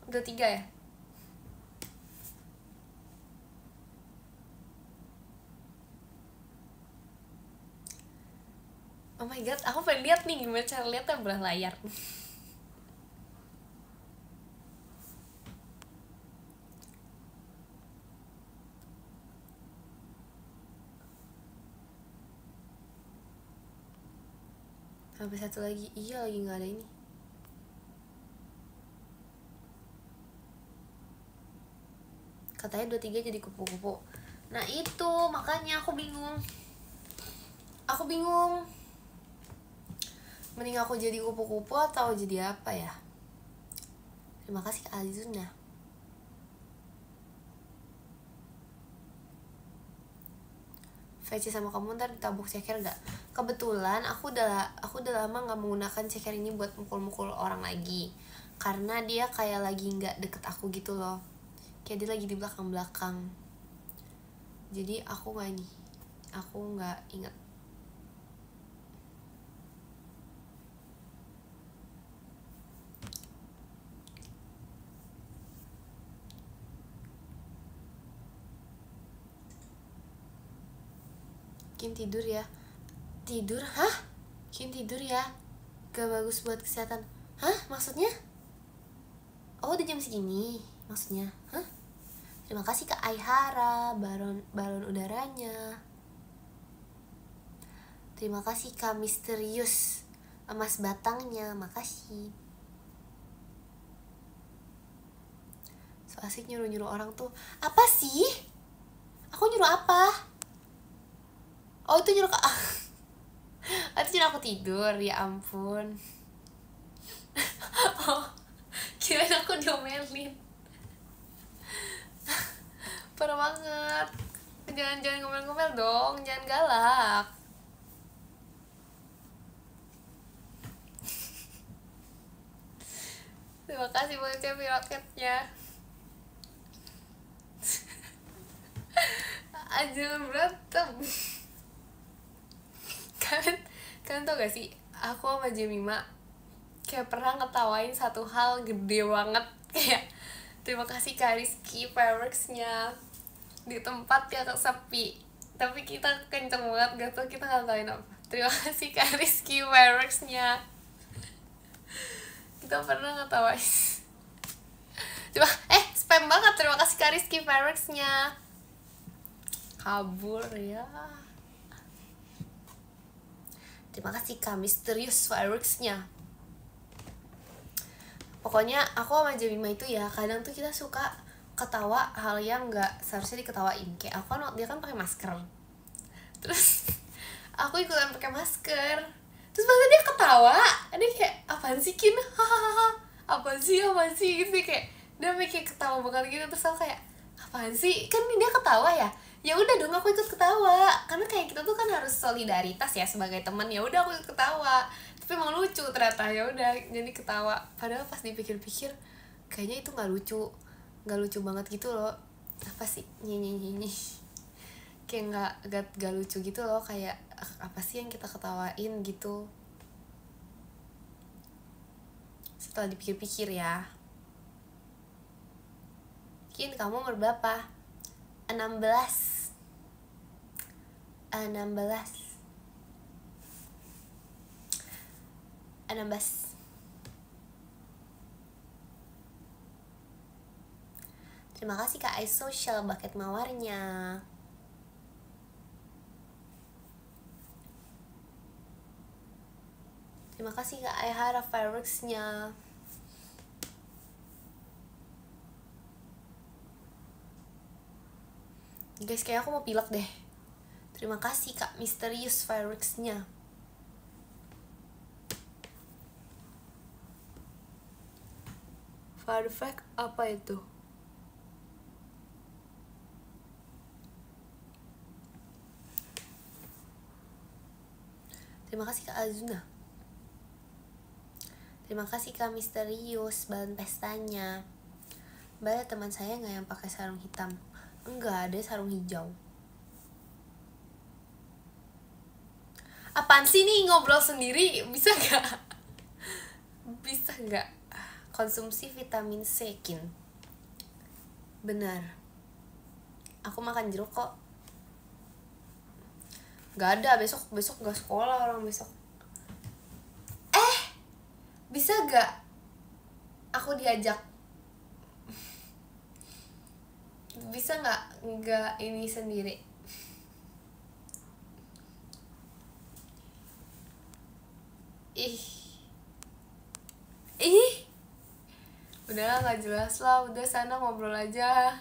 Udah 3 ya? Oh my god, aku pengen lihat nih gimana cara lihatnya belah layar. Sampai satu lagi, iya lagi nggak ada ini. Katanya 23 jadi kupu-kupu. Nah itu makanya aku bingung. Mending aku jadi kupu-kupu atau jadi apa ya? Terima kasih Kak Alizuna. VC sama kamu ntar ditabuk ceker gak? Kebetulan aku udah lama gak menggunakan ceker ini buat mukul-mukul orang lagi. Karena dia kayak lagi gak deket aku gitu loh. Kayak dia lagi di belakang-belakang. Jadi aku gak inget. Kin tidur ya. Tidur? Hah? Kin tidur ya? Gak bagus buat kesehatan. Hah? Maksudnya? Oh udah jam segini maksudnya? Hah? Terima kasih Kak Aihara balon udaranya. Terima kasih Kak Misterius emas batangnya. Makasih. So asik nyuruh orang tuh. Apa sih? Aku nyuruh apa? Oh itu nyuruh Kak. Itu nyuruh aku tidur. Ya ampun. Oh, kirain aku diomelin. Parah banget. Jangan ngomel-ngomel dong. Jangan galak. Terima kasih buat Cepi Roketnya. Jangan berantem. Kalian tau gak sih, aku sama Jemima kayak pernah ngetawain satu hal gede banget. Kayak terima kasih Kak Rizky fireworksnya di tempat yang sepi, tapi kita kenceng banget, gak tau kita ngatain apa. Terima kasih Kak Rizky fireworksnya. Kita pernah ngetawain. Coba, spam banget. Terima kasih Kak Rizky fireworksnya. Kabur ya. Terima kasih Kak Misterius fireworksnya. Pokoknya aku sama Jemima itu ya, kadang tuh kita suka ketawa hal yang gak seharusnya diketawain. Kayak aku kan, dia kan pakai masker, terus aku ikutan pakai masker, terus pas dia ketawa, dia kayak apaan sih Kin, hahaha, apaan sih gitu, kayak dia kayak ketawa banget gitu. Terus aku kayak apaan sih, kan dia ketawa ya udah dong aku ikut ketawa, karena kayak kita tuh kan harus solidaritas ya sebagai teman. Ya udah aku ikut ketawa, tapi emang lucu ternyata, ya udah jadi ketawa. Padahal pas dipikir-pikir kayaknya itu nggak lucu banget gitu loh. Apa sih nyanyi kayak nggak lucu gitu loh, kayak apa sih yang kita ketawain gitu. Setelah dipikir-pikir ya, Kin kamu umur berapa? 16. Terima kasih Kak iSocial bucket mawarnya. Terima kasih Kak Aihara fireworksnya. Guys, kayak aku mau pilek deh. Terima kasih Kak Misterius fireworksnya. Firework apa itu? Terima kasih Kak Azuna. Terima kasih Kak Misterius bahan pestanya. Mbak, ada teman saya nggak yang pakai sarung hitam? Enggak, ada sarung hijau. Apaan sih nih ngobrol sendiri? Bisa gak? Konsumsi vitamin C, Kin. Benar. Aku makan jeruk kok. Gak ada, besok gak sekolah orang besok. Bisa gak aku diajak? Bisa gak ini sendiri? Udahlah, gak jelas lah. Udah sana ngobrol aja.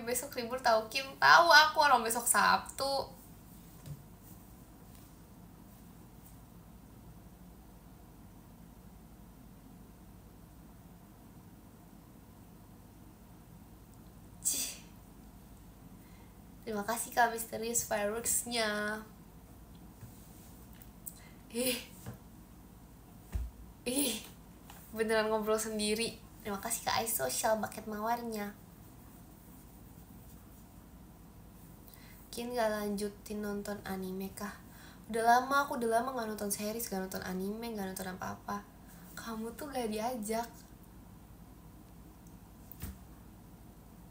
Besok libur tahu Kim? Tahu aku, orang besok Sabtu. Terima kasih Kak Misterius fireworksnya. Beneran ngobrol sendiri. Terima kasih Kak iSocial bucket mawarnya. Kin gak lanjutin nonton anime kah? Aku udah lama gak nonton series, gak nonton anime, gak nonton apa-apa. Kamu tuh gak diajak.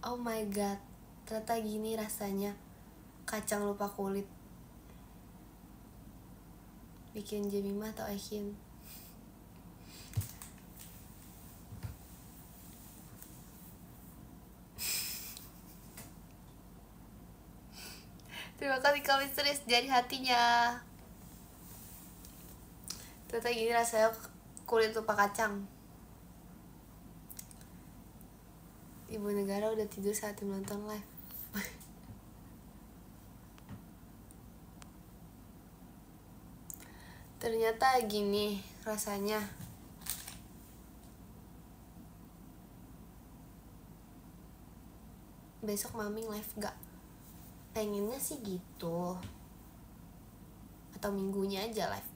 Oh my god, ternyata gini rasanya kacang lupa kulit. Bikin Jemima atau Ekin? Terima kasih Kak Misterius dari hatinya. Ternyata gini rasanya kulit lupa kacang. Ibu negara udah tidur saat menonton live. Ternyata gini rasanya. Besok Mami live gak? Pengennya sih gitu, atau minggunya aja live.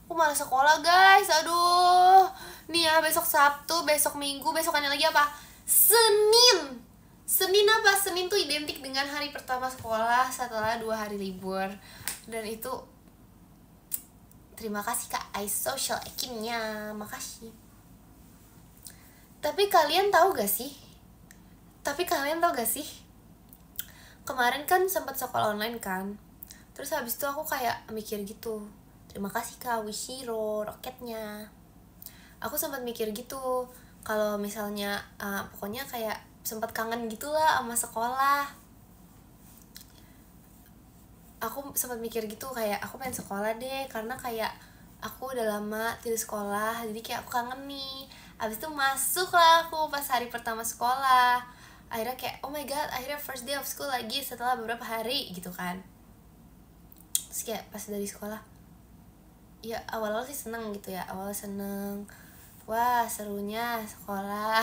Aku malas sekolah guys, aduh. Nih ya, besok Sabtu, besok Minggu, besokannya lagi apa? Senin apa? Senin tuh identik dengan hari pertama sekolah setelah 2 hari libur. Dan itu terima kasih Kak iSocial akhirnya, makasih. Tapi kalian tahu gak sih? Kemarin kan sempat sekolah online kan. Terus habis itu aku kayak mikir gitu. Terima kasih Kak Wishiro roketnya. Aku sempat mikir gitu. Kalau misalnya pokoknya kayak sempat kangen gitulah sama sekolah. Aku sempat mikir gitu kayak aku pengen sekolah deh, karena kayak aku udah lama tidak sekolah, jadi kayak aku kangen nih. Abis itu masuklah aku pas hari pertama sekolah. Akhirnya kayak oh my god, akhirnya first day of school lagi setelah beberapa hari gitu kan. Terus kayak pas dari sekolah, ya awal-awal sih seneng gitu ya, wah serunya sekolah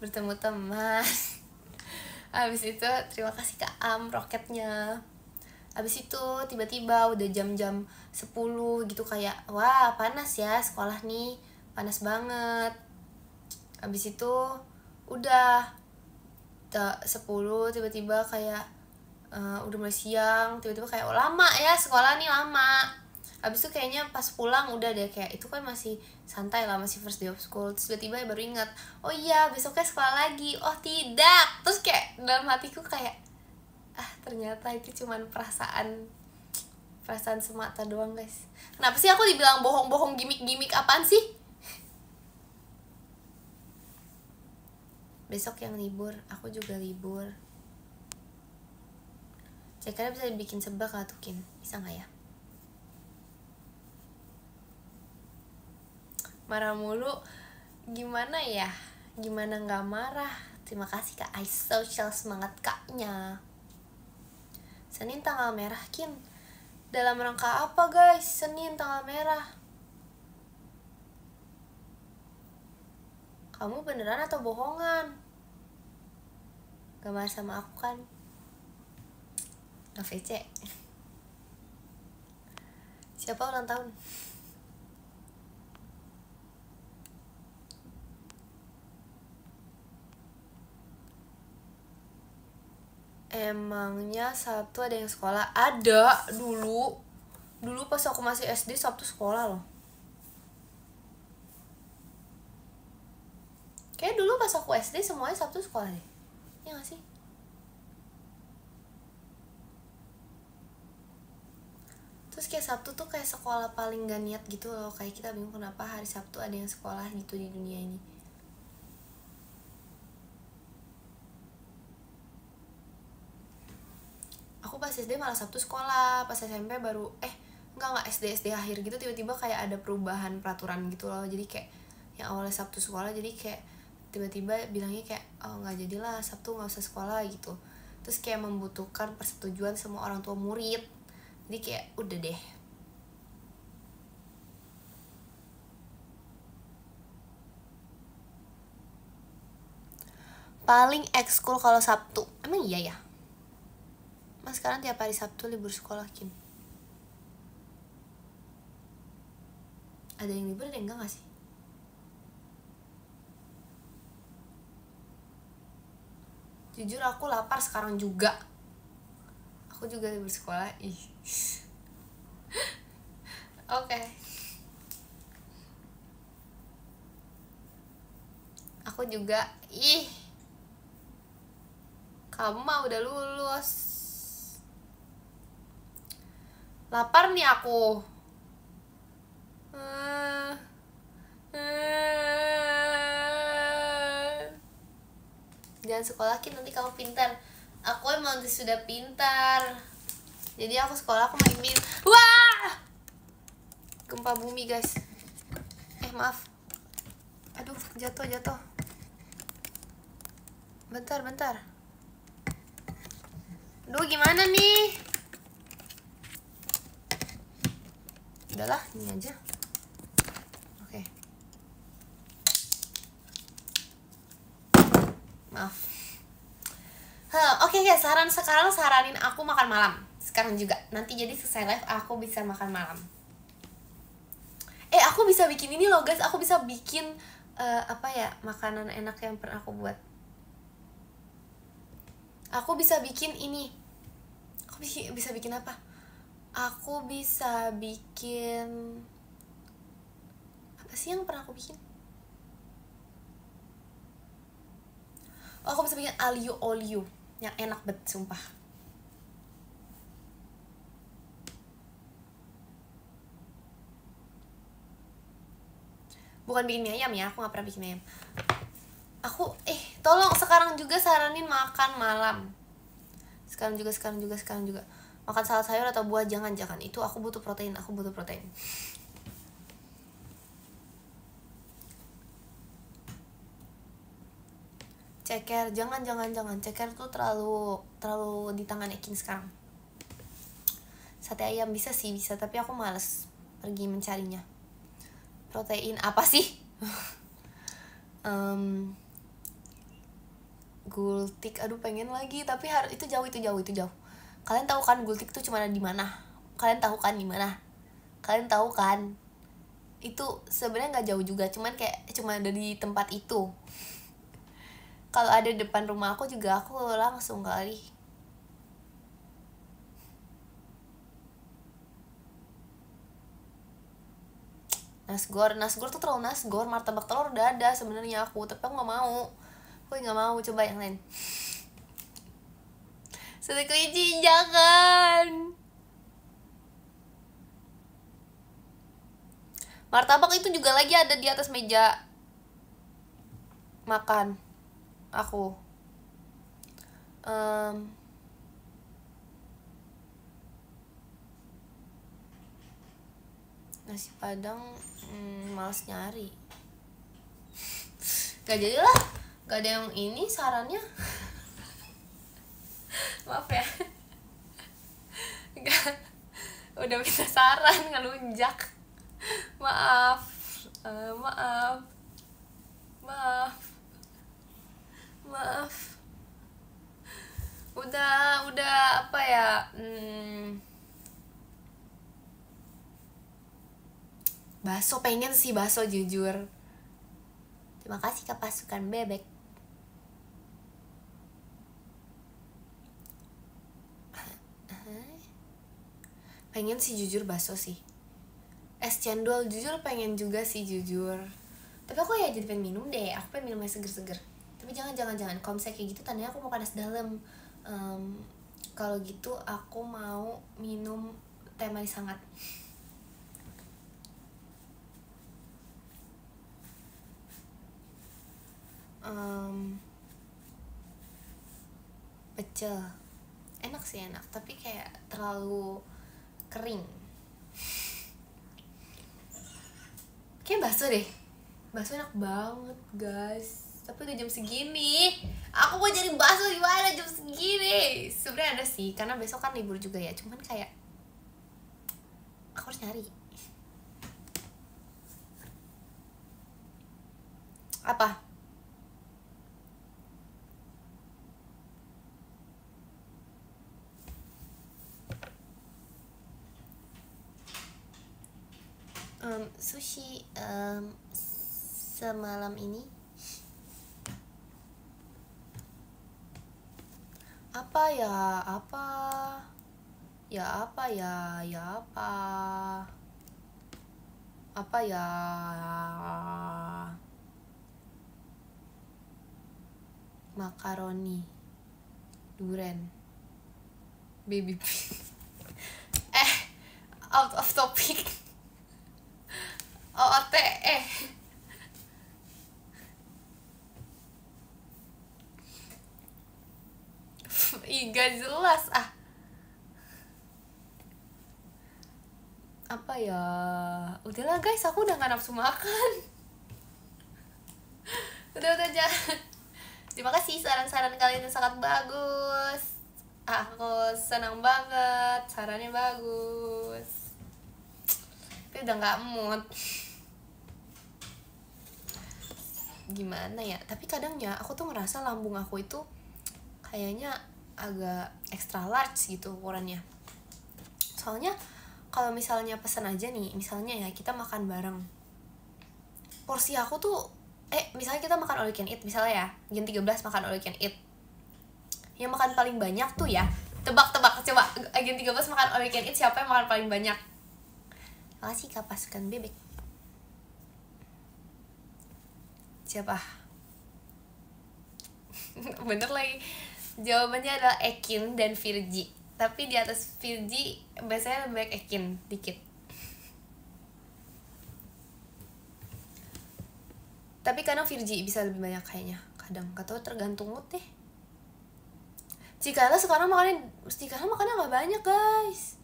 bertemu teman. Habis itu terima kasih Kak roketnya. Habis itu tiba-tiba udah jam-jam 10 gitu, kayak wah panas ya sekolah nih, panas banget. Habis itu udah 10 tiba-tiba kayak udah mulai siang, tiba-tiba kayak oh lama ya sekolah nih, lama. Habis itu kayaknya pas pulang udah deh, kayak itu kan masih santai lah, masih first day of school. Terus tiba-tiba baru ingat, oh iya besoknya sekolah lagi. Oh tidak. Terus kayak dalam hatiku kayak ternyata itu cuman perasaan semata doang guys. Kenapa sih aku dibilang bohong-bohong, gimmick apaan sih? Besok yang libur, aku juga libur. Cekernya bisa dibikin sebak lah tuh Kin, bisa gak ya? Marah mulu, gimana ya? Gimana gak marah? Terima kasih Kak iSocial, semangat Kaknya. Senin tanggal merah Kin. Dalam rangka apa guys Senin tanggal merah? Kamu beneran atau bohongan? Gak marah sama aku kan? VC. Siapa ulang tahun? Emangnya Sabtu ada yang sekolah? Ada dulu pas aku masih SD Sabtu sekolah loh. Kayak dulu pas aku SD semuanya Sabtu sekolah deh. Iya gak sih? Terus kayak Sabtu tuh kayak sekolah paling gak niat gitu loh. Kayak kita bingung kenapa hari Sabtu ada yang sekolah gitu di dunia ini. Aku pas SD malah Sabtu sekolah. Pas SMP baru enggak SD akhir gitu tiba-tiba kayak ada perubahan peraturan gitu loh. Jadi kayak yang awalnya Sabtu sekolah jadi kayak tiba-tiba bilangnya kayak oh nggak jadilah Sabtu, nggak usah sekolah gitu. Terus kayak membutuhkan persetujuan semua orang tua murid. Jadi kayak udah deh. Paling ekskul kalau Sabtu. Emang iya ya? Mas sekarang tiap hari Sabtu libur sekolah Kim. Ada yang libur, ada yang enggak gak sih? Jujur aku lapar sekarang juga. Aku juga libur sekolah. Oke. Aku juga. Kamu mah udah lulus. Lapar nih aku. Jangan sekolahin nanti kamu pintar. Aku emang sudah pintar. Jadi aku sekolah aku main. Wah! Gempa bumi guys. Maaf. Aduh jatuh. Bentar. Duh gimana nih? Udahlah ini aja. Oke. Maaf. Oke guys, sekarang saranin aku makan malam. Sekarang juga. Nanti jadi selesai live aku bisa makan malam. Aku bisa bikin ini loh guys. Aku bisa bikin Apa ya makanan enak yang pernah aku buat? Aku bisa bikin ini. Aku bisa bikin apa? Aku bisa bikin apa sih yang pernah aku bikin? Oh, aku bisa bikin alio olio yang enak banget sumpah. Bukan bikin mie ayam ya, aku gak pernah bikin mie ayam. Aku tolong sekarang juga saranin makan malam. Sekarang juga makan salad sayur atau buah. Jangan itu aku butuh protein. Ceker, jangan ceker tuh terlalu di tangan Ekin sekarang. Sate ayam bisa tapi aku males pergi mencarinya. Protein apa sih? Gultik, aduh pengen lagi tapi itu jauh. Kalian tahu kan gultik tuh cuma ada di mana? Kalian tahu kan di mana? Kalian tahu kan? Itu sebenarnya nggak jauh juga, cuma ada di tempat itu. Kalau ada depan rumah aku juga aku langsung kali. Nasgor tuh terlalu nasgor. Martabak telur udah ada sebenarnya aku, tapi aku nggak mau. Coba yang lain. Sate kelinci jangan. Martabak itu juga lagi ada di atas meja makan aku. Nasi padang males nyari. Gak jadi lah, gak ada yang ini sarannya. Maaf ya. Gak, udah minta saran ngelunjak. Maaf. Udah apa ya? Bakso, pengen sih bakso jujur. Terima kasih Kak Pasukan Bebek. Pengen sih jujur bakso sih. Es cendol jujur pengen juga sih jujur. Tapi aku ya jadi pengen minum deh. Aku pengen minum yang seger-seger. Tapi jangan. Kalau misalnya kayak gitu tandanya aku mau panas dalam. Kalau gitu aku mau minum teh manis hangat. Pecel enak sih, tapi kayak terlalu kering. Kayak bakso enak banget guys, tapi udah jam segini aku mau cari bakso di mana jam segini. Sebenarnya ada sih karena besok kan libur juga ya, cuman kayak aku harus nyari. Apa? Sushi semalam ini apa ya makaroni duren baby out of topic. Ih gak jelas apa ya. Udahlah guys, aku udah gak nafsu makan. udah jangan. Terima kasih saran-saran kalian yang sangat bagus. Aku senang banget, sarannya bagus. Tapi udah gak mood. Gimana ya, tapi kadangnya aku tuh ngerasa lambung aku itu kayaknya agak extra large gitu ukurannya. Soalnya kalau misalnya pesan aja nih, misalnya ya kita makan bareng, porsi aku tuh Misalnya kita makan all you can eat, misalnya ya jam 13 makan all you can eat, yang makan paling banyak tuh ya, tebak-tebak coba, jam 13 makan all you can eat, siapa yang makan paling banyak? Makasih Kak Pasukan Bebek. Siapa? Bener lagi, jawabannya adalah Ekin dan Virgi, tapi di atas Virgi biasanya lebih baik Ekin dikit. Tapi kadang Virgi bisa lebih banyak kayaknya, kadang gak tau, tergantung mood deh. Cikala sekarang makannya gak banyak guys.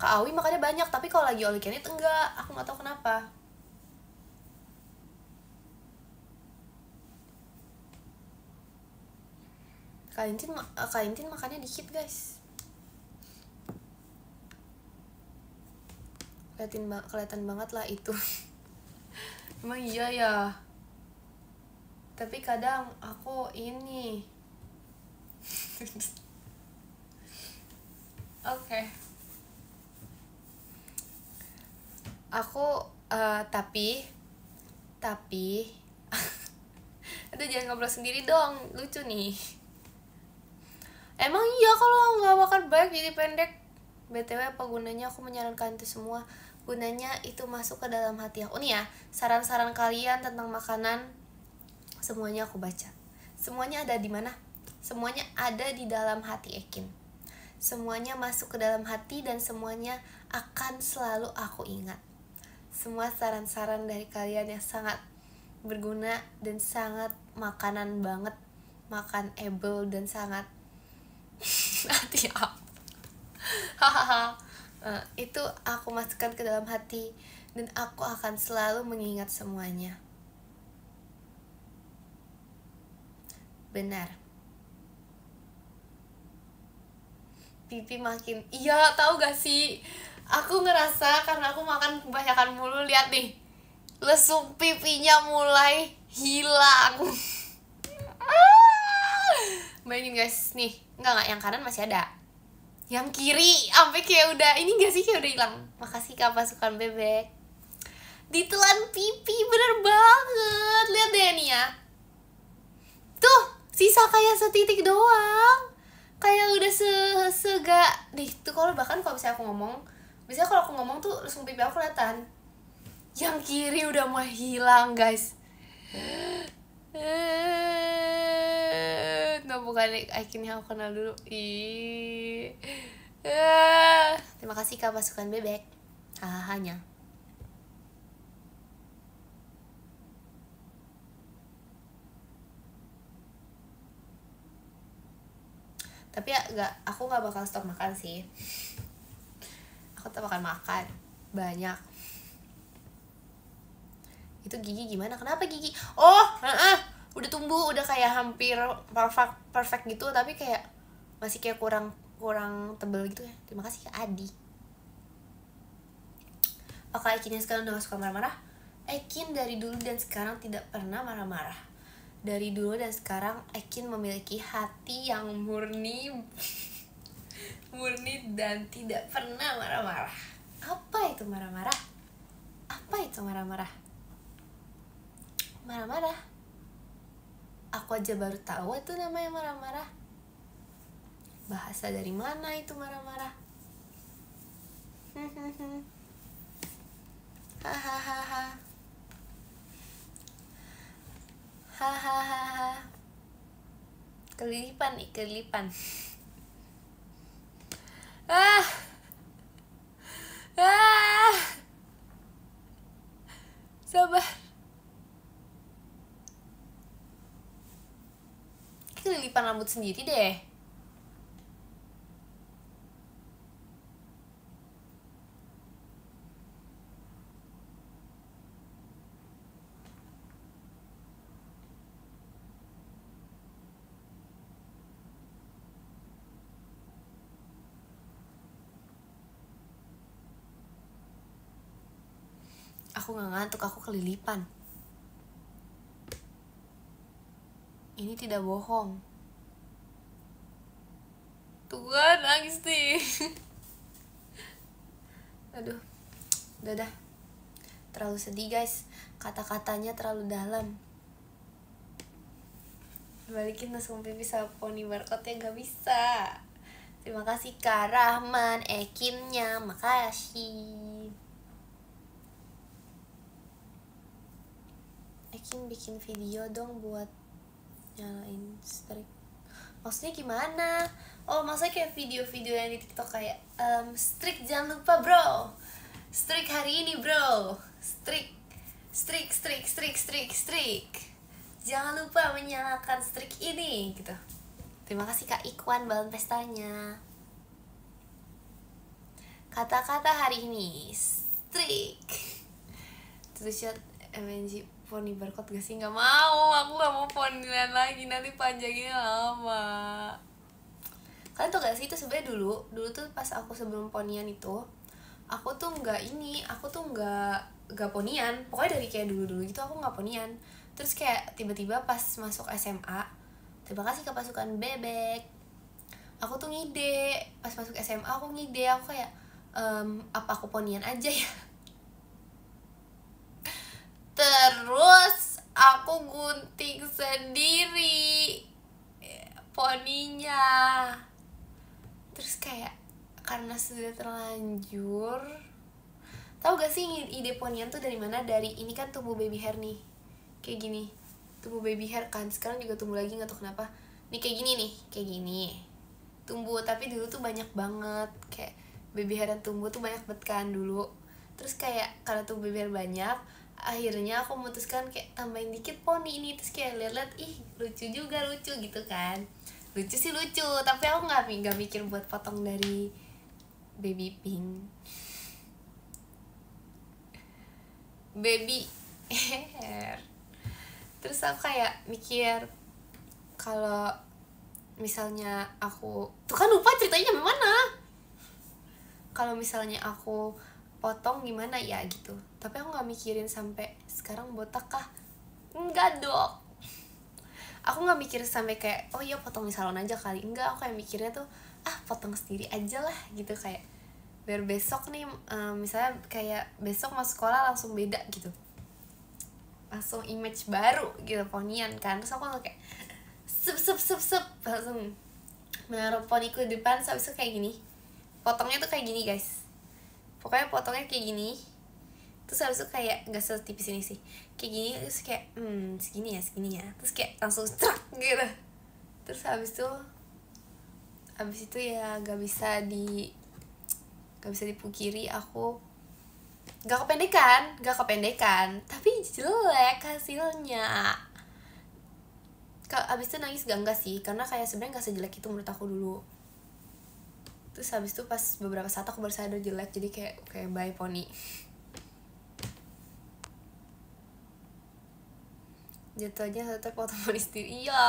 Kak Awi makannya banyak, tapi kalau lagi all you can eat enggak, aku gak tahu kenapa. Kak Intin makannya dikit guys. Kelihatan banget lah itu. Emang iya ya. Tapi kadang aku ini. Oke. Aku tapi aduh jangan ngobrol sendiri dong, lucu nih. Emang iya kalau nggak makan banyak jadi pendek. BTW apa gunanya aku menyarankan itu semua? Gunanya itu masuk ke dalam hati aku. Nih ya, saran-saran kalian tentang makanan semuanya aku baca. Semuanya ada di mana? Semuanya ada di dalam hati Ekin. Semuanya masuk ke dalam hati dan semuanya akan selalu aku ingat. Semua saran-saran dari kalian yang sangat berguna dan sangat makanan banget, makan able dan sangat hati apa? Hahaha. Itu aku masukkan ke dalam hati dan aku akan selalu mengingat semuanya. Benar. Pipi makin, iya tahu gak sih? Aku ngerasa karena aku makan kebanyakan mulu, lihat nih, lesung pipinya mulai hilang. Bayangin guys, nih, enggak yang kanan masih ada, yang kiri sampai kayak udah ini gak sih, kayak udah hilang. Makasih Kak Pasukan Bebek. Ditelan pipi, bener banget. Lihat deh nih ya, tuh sisa kayak setitik doang, kayak udah segak nih tuh. Kalau bahkan kalau misalnya aku ngomong, biasanya kalau aku ngomong tuh langsung pipi aku kelihatan. Yang kiri udah mau hilang guys. Nah bukan Aikin yang aku kenal dulu. Terima kasih Kak Pasukan Bebek. Hanya tapi ya aku nggak bakal stop makan sih. Aku tetap makan banyak. Itu gigi gimana? Kenapa gigi? Udah tumbuh, udah kayak hampir perfect gitu, tapi kayak masih kayak kurang tebel gitu ya. Terima kasih Kak Adi. Oke, Ekin yang sekarang udah gak suka marah-marah. Ekin dari dulu dan sekarang tidak pernah marah-marah. Dari dulu dan sekarang Ekin memiliki hati yang murni dan tidak pernah marah-marah. Apa itu marah-marah? Apa itu marah-marah? Marah-marah? Aku aja baru tahu itu namanya marah-marah. Bahasa dari mana itu marah-marah? Hahaha. Hahaha. Kelilipan. Sabar. Kelilipan rambut sendiri deh. Aku gak ngantuk, aku kelilipan. Ini tidak bohong. Tuhan, nangis nih. Aduh, dadah. terlalu sedih guys, kata-katanya terlalu dalam. Balikin langsung pipi sama poni barcode-nya gak bisa. Terima kasih Kak Rahman, Ekinnya, makasih. Ekin bikin video dong buat nyalain strik. Maksudnya gimana? Oh maksudnya kayak video-video yang di TikTok kayak strik jangan lupa bro, strik hari ini bro, strik jangan lupa menyalakan strik ini gitu. Terima kasih Kak Ikwan balon pestanya. Kata-kata hari ini strik. Terus chat MNG poni barcode gak sih? Gak mau, aku gak mau ponian lagi, nanti panjangnya lama. Kalian tau gak sih itu sebenarnya dulu tuh pas aku sebelum ponian itu, aku tuh nggak ponian. Pokoknya dari kayak dulu gitu aku nggak ponian. Terus kayak tiba-tiba pas masuk SMA, terima kasih ke pasukan bebek, aku tuh ngide. Pas masuk SMA aku ngide, aku kayak apa aku ponian aja ya. Terus aku gunting sendiri poninya. Terus kayak karena sudah terlanjur, tahu gak sih ide ponian tuh dari mana? Dari ini kan tumbuh baby hair nih, kayak gini, tumbuh baby hair kan. Sekarang juga tumbuh lagi, nggak tahu kenapa. Nih kayak gini tumbuh. Tapi dulu tuh banyak banget, kayak baby hair yang tumbuh tuh banyak banget kan dulu. Terus kayak karena tumbuh baby hair banyak, akhirnya aku memutuskan kayak tambahin dikit poni ini. Terus kayak liat-liat, ih lucu gitu kan. Lucu sih lucu, tapi aku nggak mikir buat potong dari baby pink, baby hair. Terus aku kayak mikir kalau misalnya aku tuh kan lupa ceritanya mana, kalau misalnya aku potong gimana ya gitu. Tapi aku nggak mikirin sampai sekarang botak kah, enggak dong. Aku nggak mikir sampai kayak oh iya potong di salon aja kali, enggak. Aku kayak mikirnya tuh potong sendiri aja lah gitu, kayak biar besok nih misalnya kayak besok masuk sekolah langsung beda gitu, langsung image baru gitu ponian kan. Terus aku kayak langsung menaruh poniku di depan. Habis itu kayak gini, potongnya tuh kayak gini guys, pokoknya potongnya kayak gini. Terus habis itu kayak gak setipis ini sih, kayak gini. Terus kayak segini ya, terus kayak langsung strak gitu. Terus habis itu ya gak bisa dipungkiri, aku gak kependekan tapi jelek hasilnya. Abis itu nangis enggak sih, karena kayak sebenarnya gak sejelek itu menurut aku dulu. Terus habis itu pas beberapa saat aku baru sadar jelek, jadi kayak bye poni. Jatuhnya satu potong poni sendiri. Iya,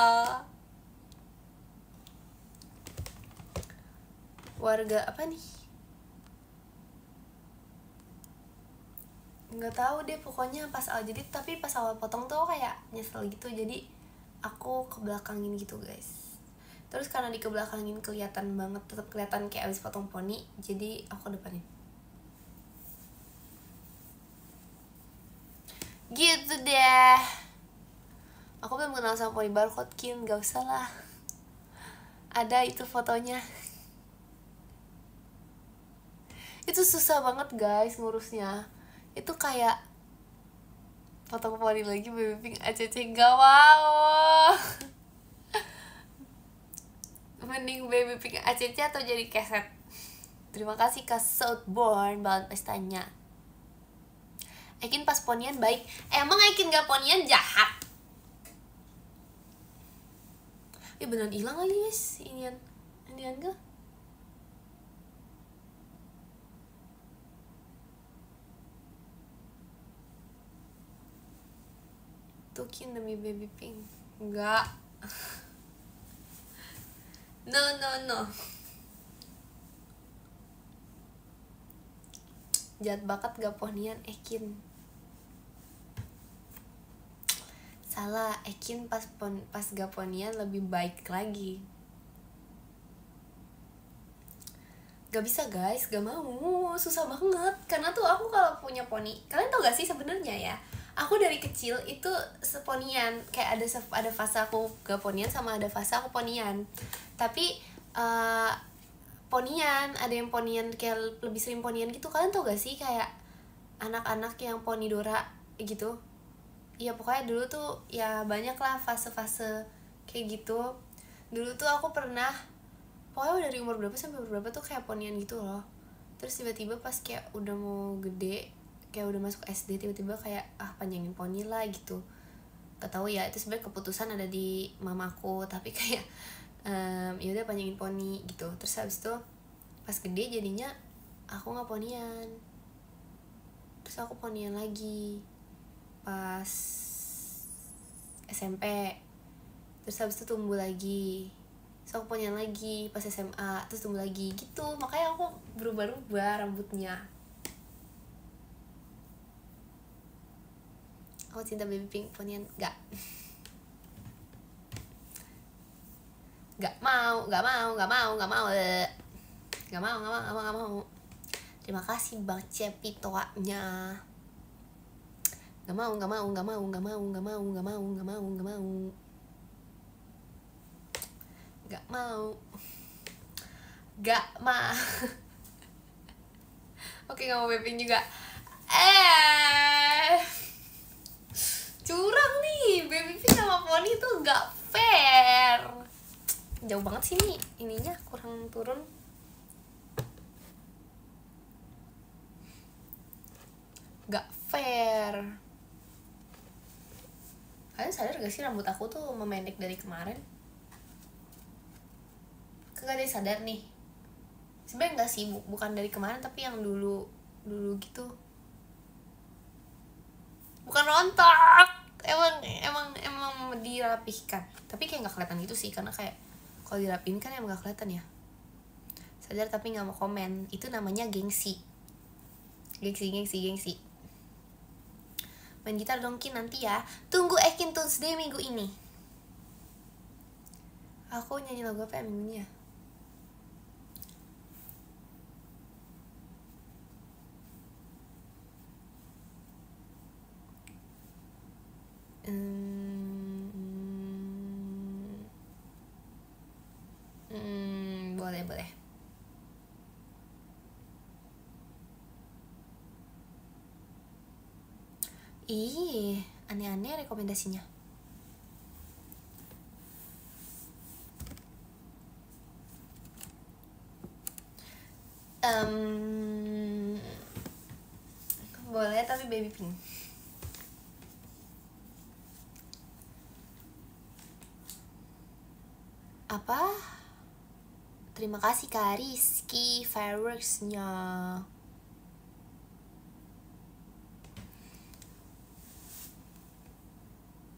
warga apa nih, nggak tahu deh pokoknya pas awal potong tuh kayak nyesel gitu, jadi aku kebelakangin gitu guys. Terus karena di kebelakangin kelihatan banget, tetap kelihatan kayak abis potong poni, jadi aku depanin gitu deh. Aku belum kenal sama poni barcode Kin, gak usah lah, ada itu fotonya. Itu susah banget guys ngurusnya, itu kayak potong poni lagi baby pink ACC, gak mau. Mending baby pink ACC atau jadi keset. Terima kasih Kak Southbourne balon pestanya. Ekin pas ponian baik, emang Ekin gak ponian jahat? Beneran hilang lagi guys inian gak? Tukin demi baby pink, enggak. No jahat bakat gak ponian Ekin. Salah, Ekin pas gak ponian lebih baik lagi. Gak bisa guys, gak mau, susah banget. Karena tuh aku kalau punya poni, kalian tau gak sih sebenarnya ya, aku dari kecil itu seponian. Kayak ada fase aku gak ponian sama ada fase aku ponian. Tapi ponian, ada yang ponian kayak lebih sering ponian gitu. Kalian tau gak sih kayak anak-anak yang poni Dora gitu. Ya pokoknya dulu tuh ya banyak lah fase-fase kayak gitu. Dulu tuh aku pernah, pokoknya dari umur berapa sampai umur berapa tuh kayak ponian gitu loh. Terus tiba-tiba pas kayak udah mau gede, kayak udah masuk SD, tiba-tiba kayak panjangin poni lah gitu. Gak tau ya, itu sebenarnya keputusan ada di mamaku, tapi kayak ya udah panjangin poni gitu. Terus habis itu pas gede jadinya aku nggak ponian. Terus aku ponian lagi pas SMP. Terus habis itu tumbuh lagi. Terus aku ponian lagi pas SMA, terus tumbuh lagi gitu. Makanya aku berubah-ubah rambutnya. Aku cinta baby pink ponian. Gak mau. Terima kasih Bang Cepi toanya. Gak mau. Oke, gak mau baby pink juga. Curang nih, baby pink sama poni tuh gak fair. Jauh banget sih nih, ininya kurang turun. Gak fair. Kalian sadar gak sih rambut aku tuh memendek dari kemarin? Kagak ada yang sadar nih. Sebenarnya gak sih, bukan dari kemarin, tapi yang dulu gitu. Bukan rontok, emang dirapihkan. Tapi kayak gak kelihatan gitu sih, karena kayak kalau dirapihin kan emang gak kelihatan ya. Sadar tapi gak mau komen. Itu namanya gengsi. Gengsi. Main gitar dong Kin nanti ya. Tunggu Ekin Tuesday minggu ini. Aku nyanyi lagu apa ya minggu ini ya? Boleh. Ih, aneh-aneh rekomendasinya. Boleh tapi baby pink. Apa? Terima kasih Kak Rizky fireworks-nya.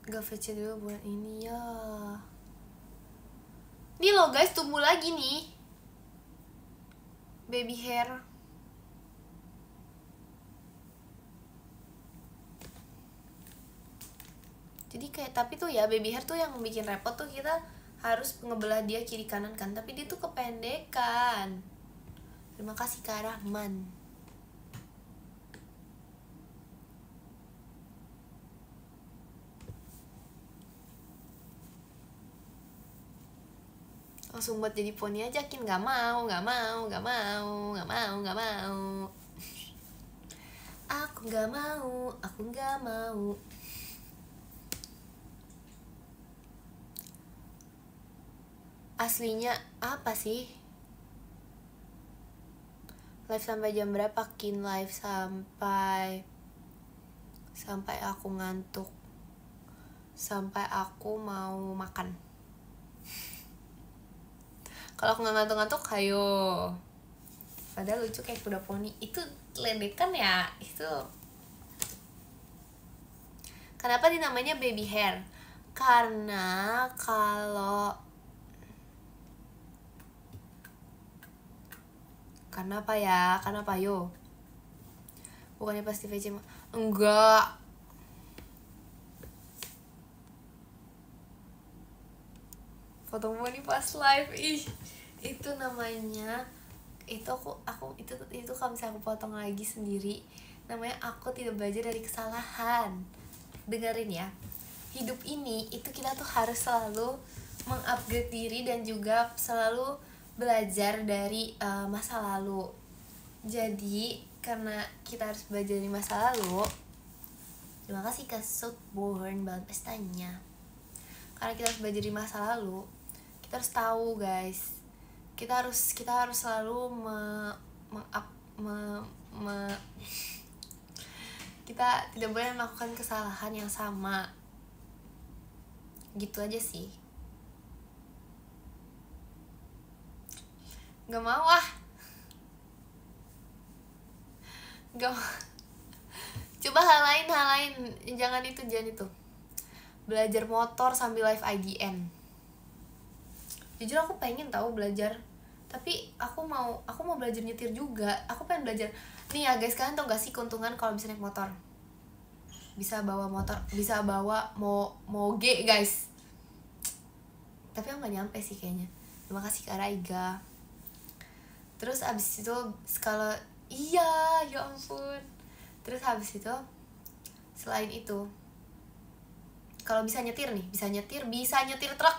Gak VC dulu bulan ini ya. Nih loh guys, tumbuh lagi nih baby hair. Jadi kayak, tapi tuh ya baby hair tuh yang bikin repot tuh, kita harus ngebelah dia kiri kanan kan, tapi dia tuh kependekan. Terima kasih Kak Rahman. Langsung buat jadi poni aja Kin. Gak mau. Aku gak mau. Aslinya apa sih? Live sampai jam berapa Kin? Live sampai aku ngantuk, sampai aku mau makan. Kalau aku nggak ngantuk-ngantuk, ayo. Padahal lucu kayak kuda poni. Itu ledekan ya. Itu kenapa dinamanya baby hair? Karena kalau karena apa yo? Bukannya pasti VC? Enggak. Foto poni pas live, itu namanya itu kalau misalnya aku potong lagi sendiri, namanya aku tidak belajar dari kesalahan. Dengerin ya, hidup ini itu kita tuh harus selalu mengupgrade diri dan juga selalu belajar dari masa lalu. Jadi karena kita harus belajar dari masa lalu, terima kasih Kak Southbourne banget pestanya. Karena kita harus belajar dari masa lalu, kita harus tahu guys, kita harus selalu kita tidak boleh melakukan kesalahan yang sama. Gitu aja sih. Gak mau gak mau. Coba hal lain, jangan itu. Belajar motor sambil live IGN. Jujur aku pengen tahu belajar, tapi aku mau belajar nyetir juga. Aku pengen belajar. Nih ya guys, kalian tau gak sih keuntungan kalau bisa naik motor? Bisa bawa motor, bisa bawa moge guys. Tapi aku gak nyampe sih kayaknya. Terima kasih Kak Raiga. Terus abis itu kalau iya, ya ampun. Terus habis itu, selain itu, kalau bisa nyetir truk.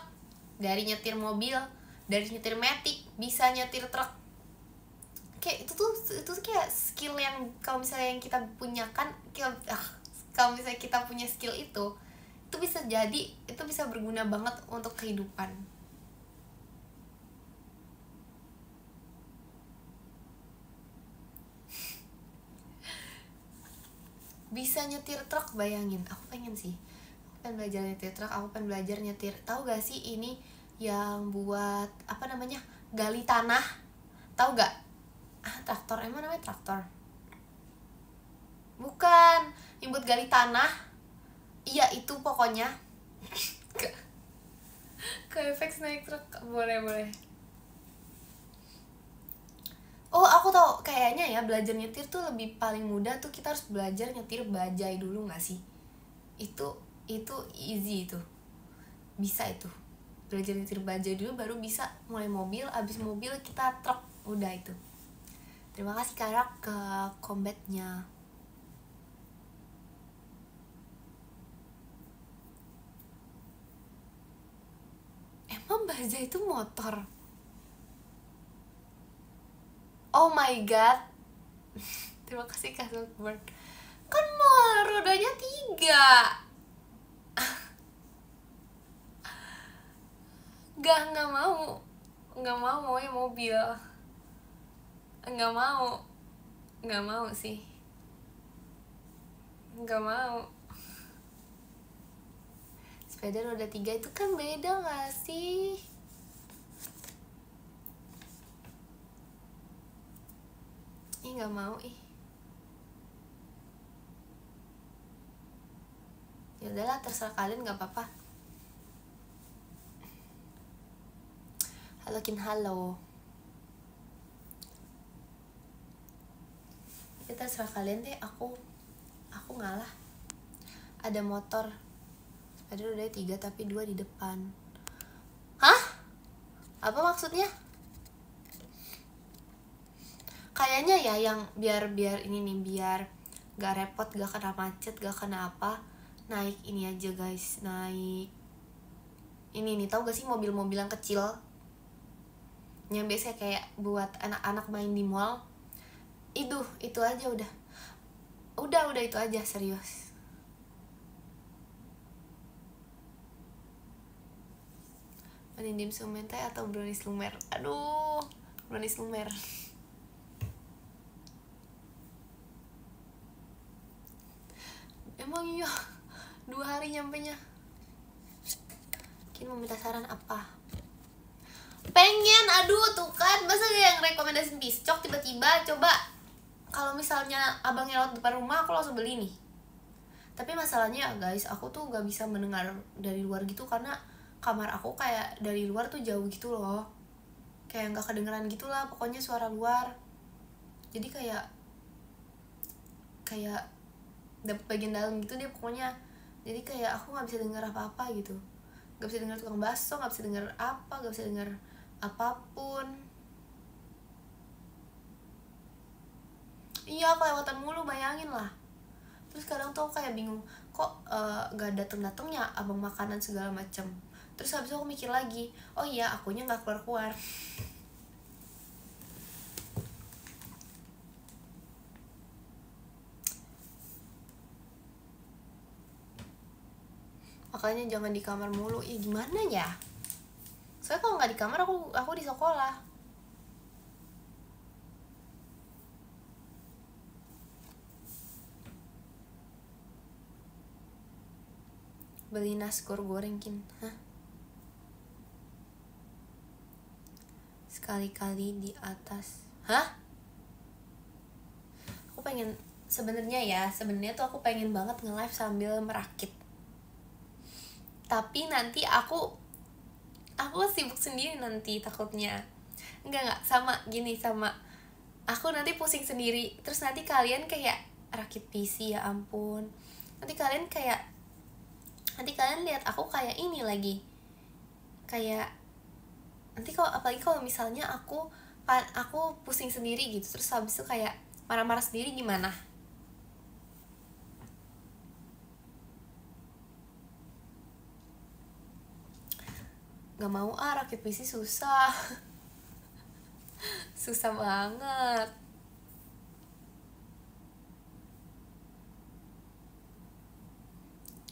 Dari nyetir mobil, dari nyetir matic, bisa nyetir truk. Kayak itu tuh kayak skill yang kalau misalnya yang kita punyakan, kalau misalnya kita punya skill itu bisa berguna banget untuk kehidupan. Bisa nyetir truk, bayangin. Aku pengen belajar nyetir truk, aku pengen belajar nyetir. Tahu gak sih ini yang buat apa namanya, gali tanah? Tahu gak? Traktor, emang namanya traktor? Bukan, yang buat gali tanah. Iya itu pokoknya. Ke efek naik truk, boleh. Oh aku tahu, kayaknya ya belajar nyetir tuh lebih paling mudah tuh kita harus belajar nyetir bajai dulu nggak sih? Itu easy itu, bisa itu belajar nyetir bajai dulu baru bisa mulai mobil, abis mobil kita truk, udah itu. Terima kasih Karak ke combatnya. Emang bajai itu motor? Oh my god. Terima kasih Kak Southbourne. Kan rodanya 3. Nggak mau ya mobil. Nggak mau sih. Nggak mau. Sepeda roda 3 itu kan beda nggak sih? Nggak mau ya udahlah, terserah kalian, nggak apa-apa. Halo Kin, halo. Ya terserah kalian deh, aku ngalah. Ada motor sepeda roda 3 tapi 2 di depan. Hah? Apa maksudnya? Kayaknya ya yang biar ini nih, biar gak repot, gak kena macet, gak kena apa, naik ini aja guys, naik ini nih. Tahu gak sih mobil-mobil yang kecil yang biasanya kayak buat anak-anak main di mall? Itu aja udah itu aja, serius. Menindim Sumentai atau brownies lumer? Aduh, brownies lumer. Emang iya 2 hari nyampenya. Kin mau minta saran apa? Pengen, aduh tuh kan, masa yang rekomendasi piscok tiba-tiba. Coba kalau misalnya abangnya lewat depan rumah, aku langsung beli nih. Tapi masalahnya guys, aku tuh gak bisa mendengar dari luar gitu, karena kamar aku kayak dari luar tuh jauh gitu loh, kayak gak kedengeran gitu lah pokoknya suara luar. Jadi kayak dapet bagian dalam gitu deh pokoknya. Jadi kayak aku gak bisa dengar apa-apa gitu, gak bisa dengar tukang bakso, gak bisa dengar apa, gak bisa dengar apapun. Iya, kelewatan mulu, bayangin lah. Terus kadang tuh aku kayak bingung, kok gak dateng-datengnya abang makanan segala macam. Terus habis itu aku mikir lagi, oh iya akunya gak keluar-keluar. Makanya jangan di kamar mulu. Ya gimana ya, soalnya kalau nggak di kamar aku di sekolah. Beli nasgor goreng kin, hah? Sekali-kali di atas, hah? Aku pengen sebenarnya tuh aku pengen banget nge-live sambil merakit. Tapi nanti aku sibuk sendiri nanti takutnya. Enggak, sama gini, sama aku nanti pusing sendiri. Terus nanti kalian kayak rakit PC, ya ampun. Nanti kalian lihat aku kayak ini lagi. Kayak nanti kalau apalagi kalau misalnya aku pusing sendiri gitu, terus habis itu kayak marah-marah sendiri, gimana? Gak mau rakit PC susah. Susah banget.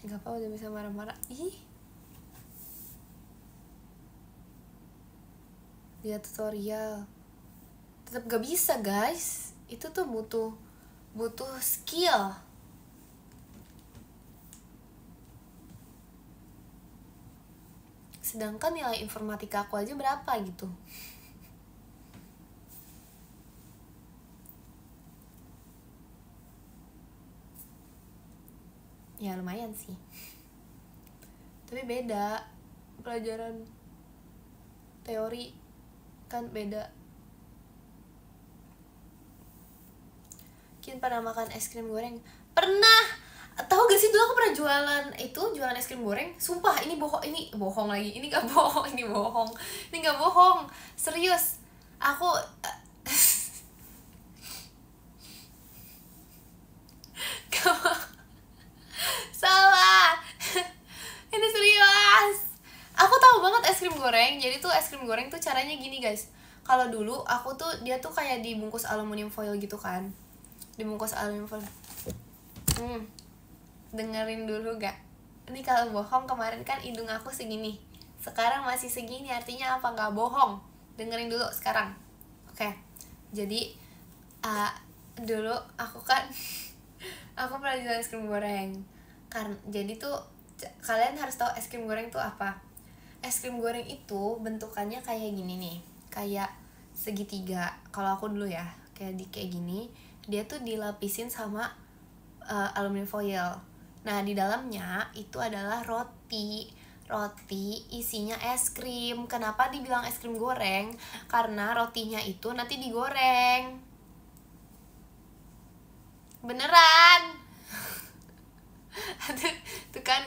Gak apa, udah bisa marah-marah. Ih, lihat tutorial tetap gak bisa guys. Itu tuh butuh skill. Sedangkan nilai informatika aku aja berapa gitu. Ya lumayan sih, tapi beda. Pelajaran teori kan beda. Kin pernah makan es krim goreng? Pernah. Tahu gak sih, dulu aku pernah jualan es krim goreng. Sumpah ini bohong lagi. Ini gak bohong, ini gak bohong. Serius. Aku salah. Ini serius. Aku tahu banget es krim goreng. Jadi tuh es krim goreng tuh caranya gini guys. Kalau dulu aku tuh dia tuh kayak dibungkus aluminium foil gitu kan. Dibungkus aluminium foil. Dengerin dulu gak? Ini kalau bohong kemarin kan hidung aku segini, sekarang masih segini, artinya apa? Gak bohong. Dengerin dulu sekarang. Oke. Jadi dulu aku kan aku pernah jualan es krim goreng kan. Jadi tuh kalian harus tahu es krim goreng tuh apa. Es krim goreng itu bentukannya kayak gini nih, kayak segitiga. Kalau aku dulu ya kayak gini. Dia tuh dilapisin sama aluminium foil. Nah di dalamnya itu adalah roti isinya es krim. Kenapa dibilang es krim goreng? Karena rotinya itu nanti digoreng. Beneran. Tuh kan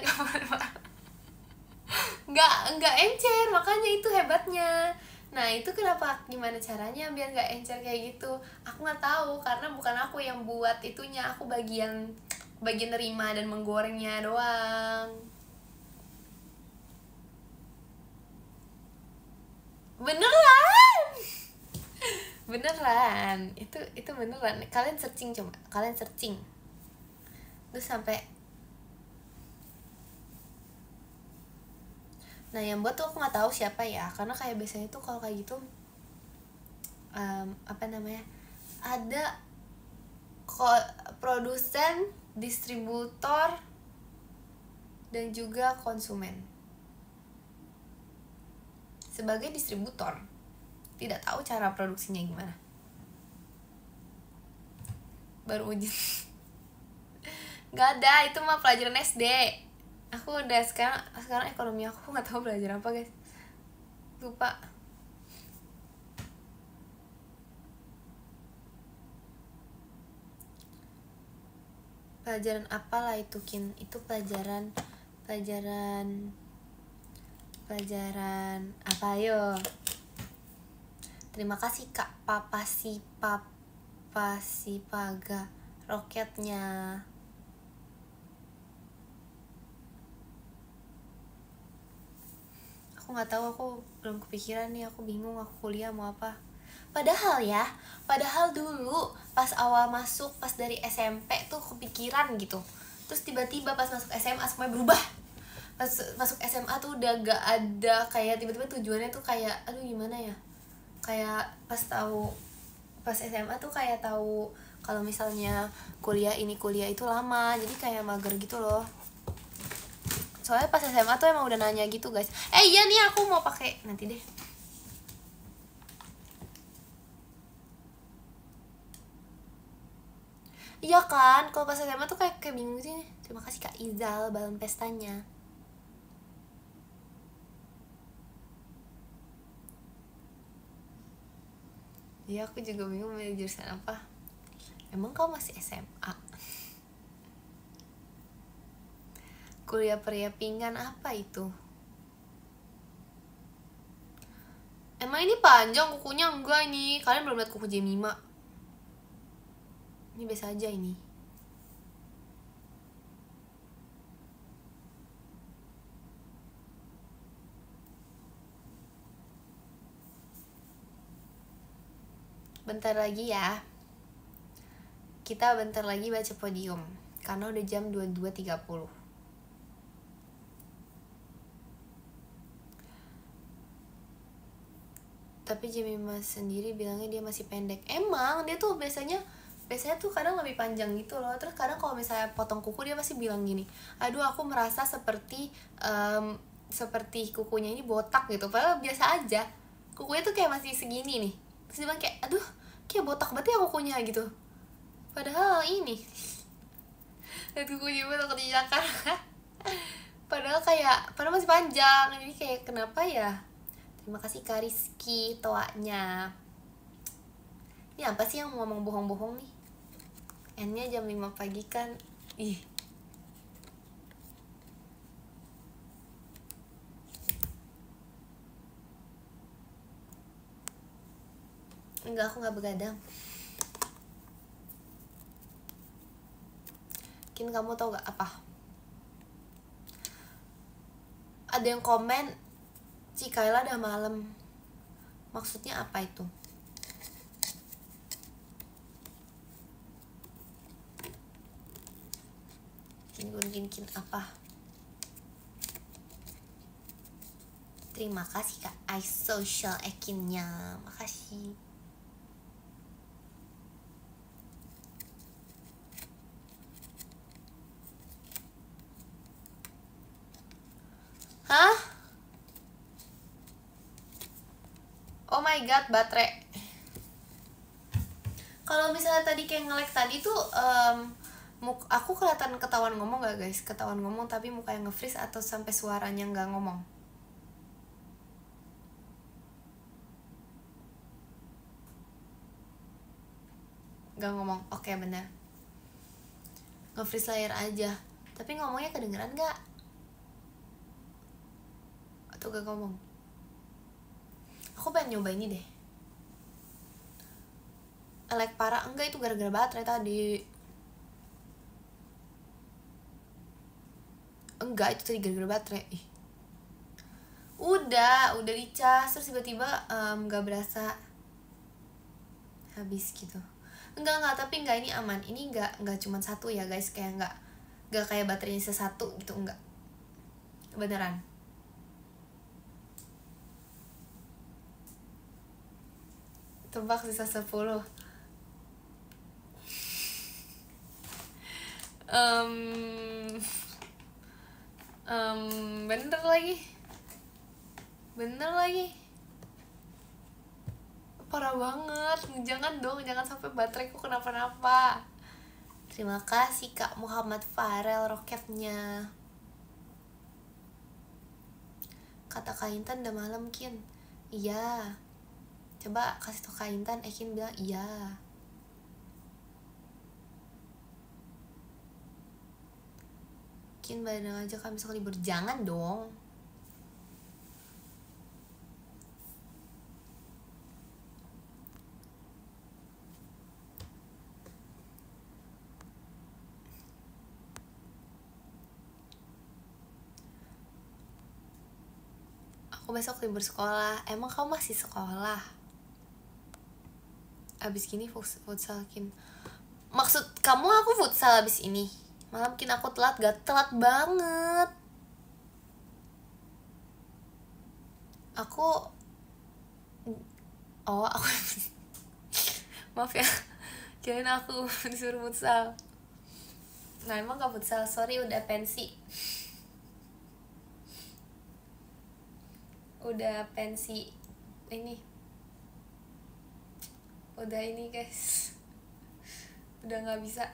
nggak encer, makanya itu hebatnya. Nah itu kenapa, gimana caranya biar nggak encer kayak gitu? Aku nggak tahu, karena bukan aku yang buat itunya. Aku bagian nerima dan menggorengnya doang. Beneran itu beneran. Kalian searching, coba kalian searching terus sampai. Nah yang buat tuh aku nggak tahu siapa ya, karena kayak biasanya tuh kalau kayak gitu apa namanya, ada produsen, distributor, dan juga konsumen. Sebagai distributor, tidak tahu cara produksinya gimana, baru uji. Nggak ada, itu mah pelajaran SD. Aku udah sekarang ekonomi aku nggak tahu belajar apa guys, lupa. Pelajaran apalah itu kin, itu pelajaran apa yo. Terima kasih Kak Papa si Papa Pasipaga roketnya. Aku nggak tahu, aku belum kepikiran nih, aku bingung aku kuliah mau apa. Padahal dulu pas awal masuk, pas dari SMP tuh kepikiran gitu. Terus tiba-tiba pas masuk SMA semuanya berubah. Pas masuk SMA tuh udah gak ada, kayak tiba-tiba tujuannya tuh kayak aduh gimana ya, kayak pas SMA tuh kayak tahu kalau misalnya kuliah itu lama, jadi kayak mager gitu loh. Soalnya pas SMA tuh emang udah nanya gitu guys, iya nih aku mau pakai nanti deh. Iya kan, kalau pas SMA tuh kayak bingung sih. Terima kasih Kak Izal balon pestanya. Iya, aku juga bingung mau jurusan apa. Emang kau masih SMA? Kuliah periapingan apa itu? Emang ini panjang kukunya? Enggak ini. Kalian belum lihat kuku Jemima? Ini biasa aja ini. Bentar lagi ya. Kita bentar lagi baca podium karena udah jam 22.30. Tapi Jemima sendiri bilangnya dia masih pendek. Emang dia tuh biasanya tuh kadang lebih panjang gitu loh. Terus kadang kalau misalnya potong kuku dia pasti bilang gini, aduh aku merasa seperti kukunya ini botak gitu. Padahal biasa aja, kukunya tuh kayak masih segini nih. Terus dia bilang kayak aduh kayak botak banget ya kukunya gitu. Padahal ini lihat kukunya botak di Jakarta. Padahal masih panjang. Jadi kayak kenapa ya. Terima kasih Kak Rizky toanya. Ini apa sih yang ngomong bohong-bohong nih? N-nya jam 5 pagi kan. Ih. Enggak, aku gak begadang. Mungkin kamu tau gak apa? Ada yang komen Cikaila udah malam. Maksudnya apa itu? Mungkin apa? Terima kasih Kak iSocial Ekinnya. Makasih. Hah? Oh my god, baterai. Kalau misalnya tadi kayak nge-lag tadi tuh aku ketahuan ngomong gak guys? Ketahuan ngomong tapi mukanya nge-freeze atau sampai suaranya gak ngomong? Gak ngomong, oke bener. Nge-freeze layar aja. Tapi ngomongnya kedengeran gak? Atau gak ngomong? Aku pengen nyoba ini deh. Lag parah, enggak itu gara-gara baterai tadi. Enggak, itu tadi gara-gara baterai. Udah dicas terus tiba-tiba gak berasa habis gitu. Enggak, tapi enggak, ini aman. Ini enggak cuma satu ya guys, kayak enggak kayak baterainya satu gitu, enggak. Beneran. Tebak sisa 10. Bener lagi parah banget. Jangan dong, jangan sampai bateraiku kenapa-napa. Terima kasih Kak Muhammad Farel roketnya. Kata Kak Intan udah malam Kin. Iya, coba kasih tau Kak Intan. Kin bilang iya. Kin badan aja kan besok libur. Jangan dong. Aku besok libur sekolah. Emang kamu masih sekolah? Abis gini futsal kin. Maksud kamu aku futsal abis ini? Malam kin aku telat, gak telat banget. Aku maaf ya, kirain aku disuruh futsal. Nah emang gak futsal, sorry udah pensi. Udah pensi ini. Udah ini guys. Udah gak bisa.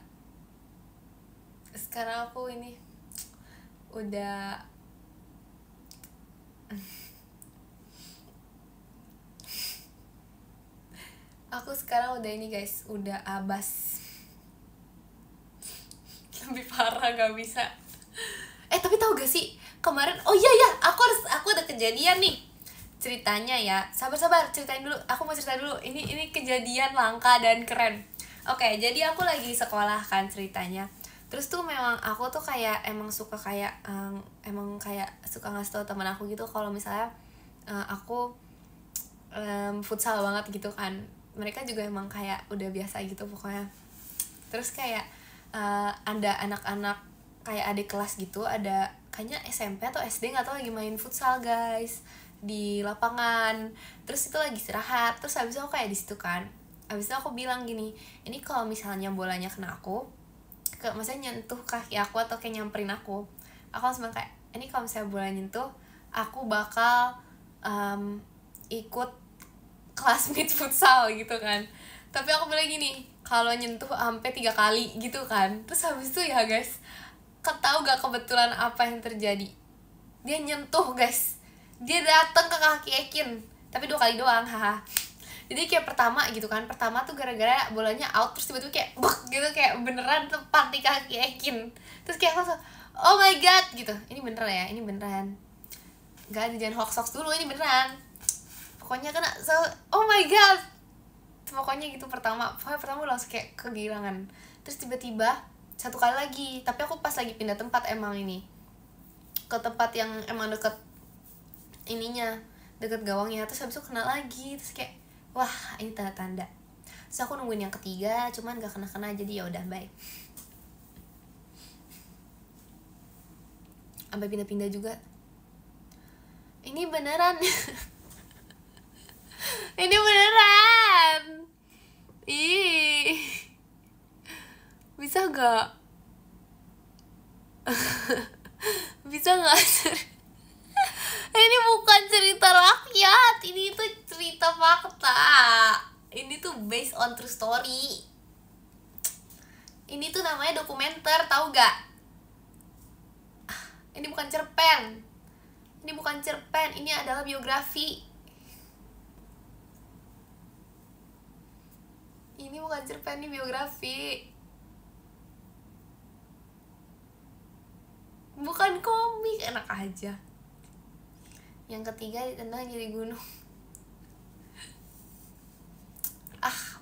Sekarang aku ini udah aku sekarang udah ini guys, udah abas. Lebih parah, gak bisa. Tapi tahu gak sih kemarin, oh iya ya, aku ada kejadian nih ceritanya ya. Sabar ceritain dulu, aku mau cerita dulu. Ini kejadian langka dan keren. Oke, jadi aku lagi sekolah kan ceritanya. Terus tuh memang aku tuh kayak emang suka kayak suka ngasih tau teman aku gitu kalau misalnya aku futsal banget gitu kan. Mereka juga emang kayak udah biasa gitu pokoknya. Terus kayak ada anak-anak kayak adik kelas gitu, ada kayaknya SMP atau SD nggak tahu, lagi main futsal guys di lapangan. Terus itu lagi istirahat. Terus habis itu aku kayak di situ kan. Habis itu aku bilang gini, ini kalau misalnya bolanya kena aku, maksudnya nyentuh kaki aku atau kayak nyamperin aku langsung kayak, ini kalau misalnya bola nyentuh, aku bakal ikut kelas meet futsal gitu kan. Tapi aku bilang gini, kalau nyentuh sampai 3 kali gitu kan. Terus habis itu ya guys, tahu gak kebetulan apa yang terjadi? Dia nyentuh guys, dia datang ke kaki Ekin, tapi 2 kali doang, haha. Jadi kayak pertama gitu kan, pertama tuh gara-gara bolanya out, terus tiba-tiba kayak buk gitu, kayak beneran tepat di kaki Ekin. Terus kayak langsung, oh my god gitu, ini beneran ya, ini beneran, gak ada, jangan hoax dulu, ini beneran. Pokoknya kena, oh my god, pokoknya gitu pertama langsung kayak kegirangan. Terus tiba-tiba 1 kali lagi, tapi aku pas lagi pindah tempat emang ini ke tempat yang emang deket ininya, deket gawangnya. Terus habis itu kena lagi, terus kayak wah ini tanda-tanda. Terus aku nungguin yang ketiga, cuman gak kena-kena, jadi ya udah baik. Sampai pindah-pindah juga. Ini beneran. Ini beneran. Ih, bisa gak? Bisa gak? Ini bukan cerita rakyat, ini tuh cerita fakta. Ini tuh based on true story. Ini tuh namanya dokumenter, tahu gak? Ini bukan cerpen. Ini bukan cerpen, ini adalah biografi. Ini bukan cerpen, ini biografi. Bukan komik, enak aja. Yang ketiga ditendang jadi gunung.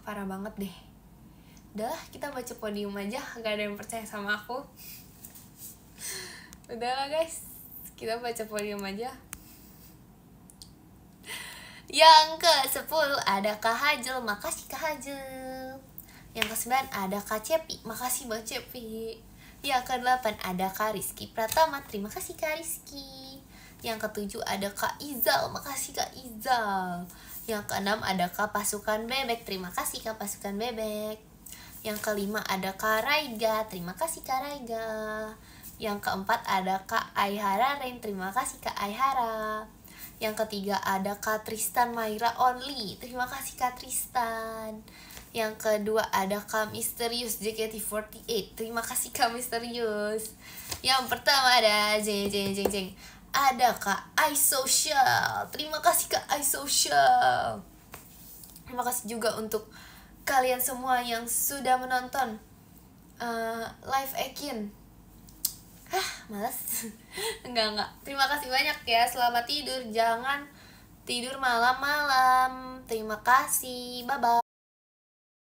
Parah banget deh. Udah, kita baca podium aja, gak ada yang percaya sama aku. Udahlah guys, kita baca podium aja. Yang ke-10 ada Kak Hajel, makasih Kak Hajel. Yang ke-9 ada Kak Cepi, makasih Mbak Cepi. Yang ke-8 ada Kak Rizky Pratama, terima kasih Kak Rizky. Yang ke-7 ada Kak Izal, makasih Kak Izal. Yang ke-6 ada Kak Pasukan Bebek, terima kasih Kak Pasukan Bebek. Yang ke-5 ada Kak Raiga, terima kasih Kak Raiga. Yang ke-4 ada Kak Aihara Rain, terima kasih Kak Aihara. Yang ketiga ada Kak Tristan Maira Only, terima kasih Kak Tristan. Yang kedua ada Kak Misterius JKT48, terima kasih Kak Misterius. Yang pertama ada jeng ada Kak iSocial, terima kasih Kak iSocial. Terima kasih juga untuk kalian semua yang sudah menonton live Ekin. Malas. Enggak. Terima kasih banyak ya. Selamat tidur. Jangan tidur malam-malam. Terima kasih. Bye-bye.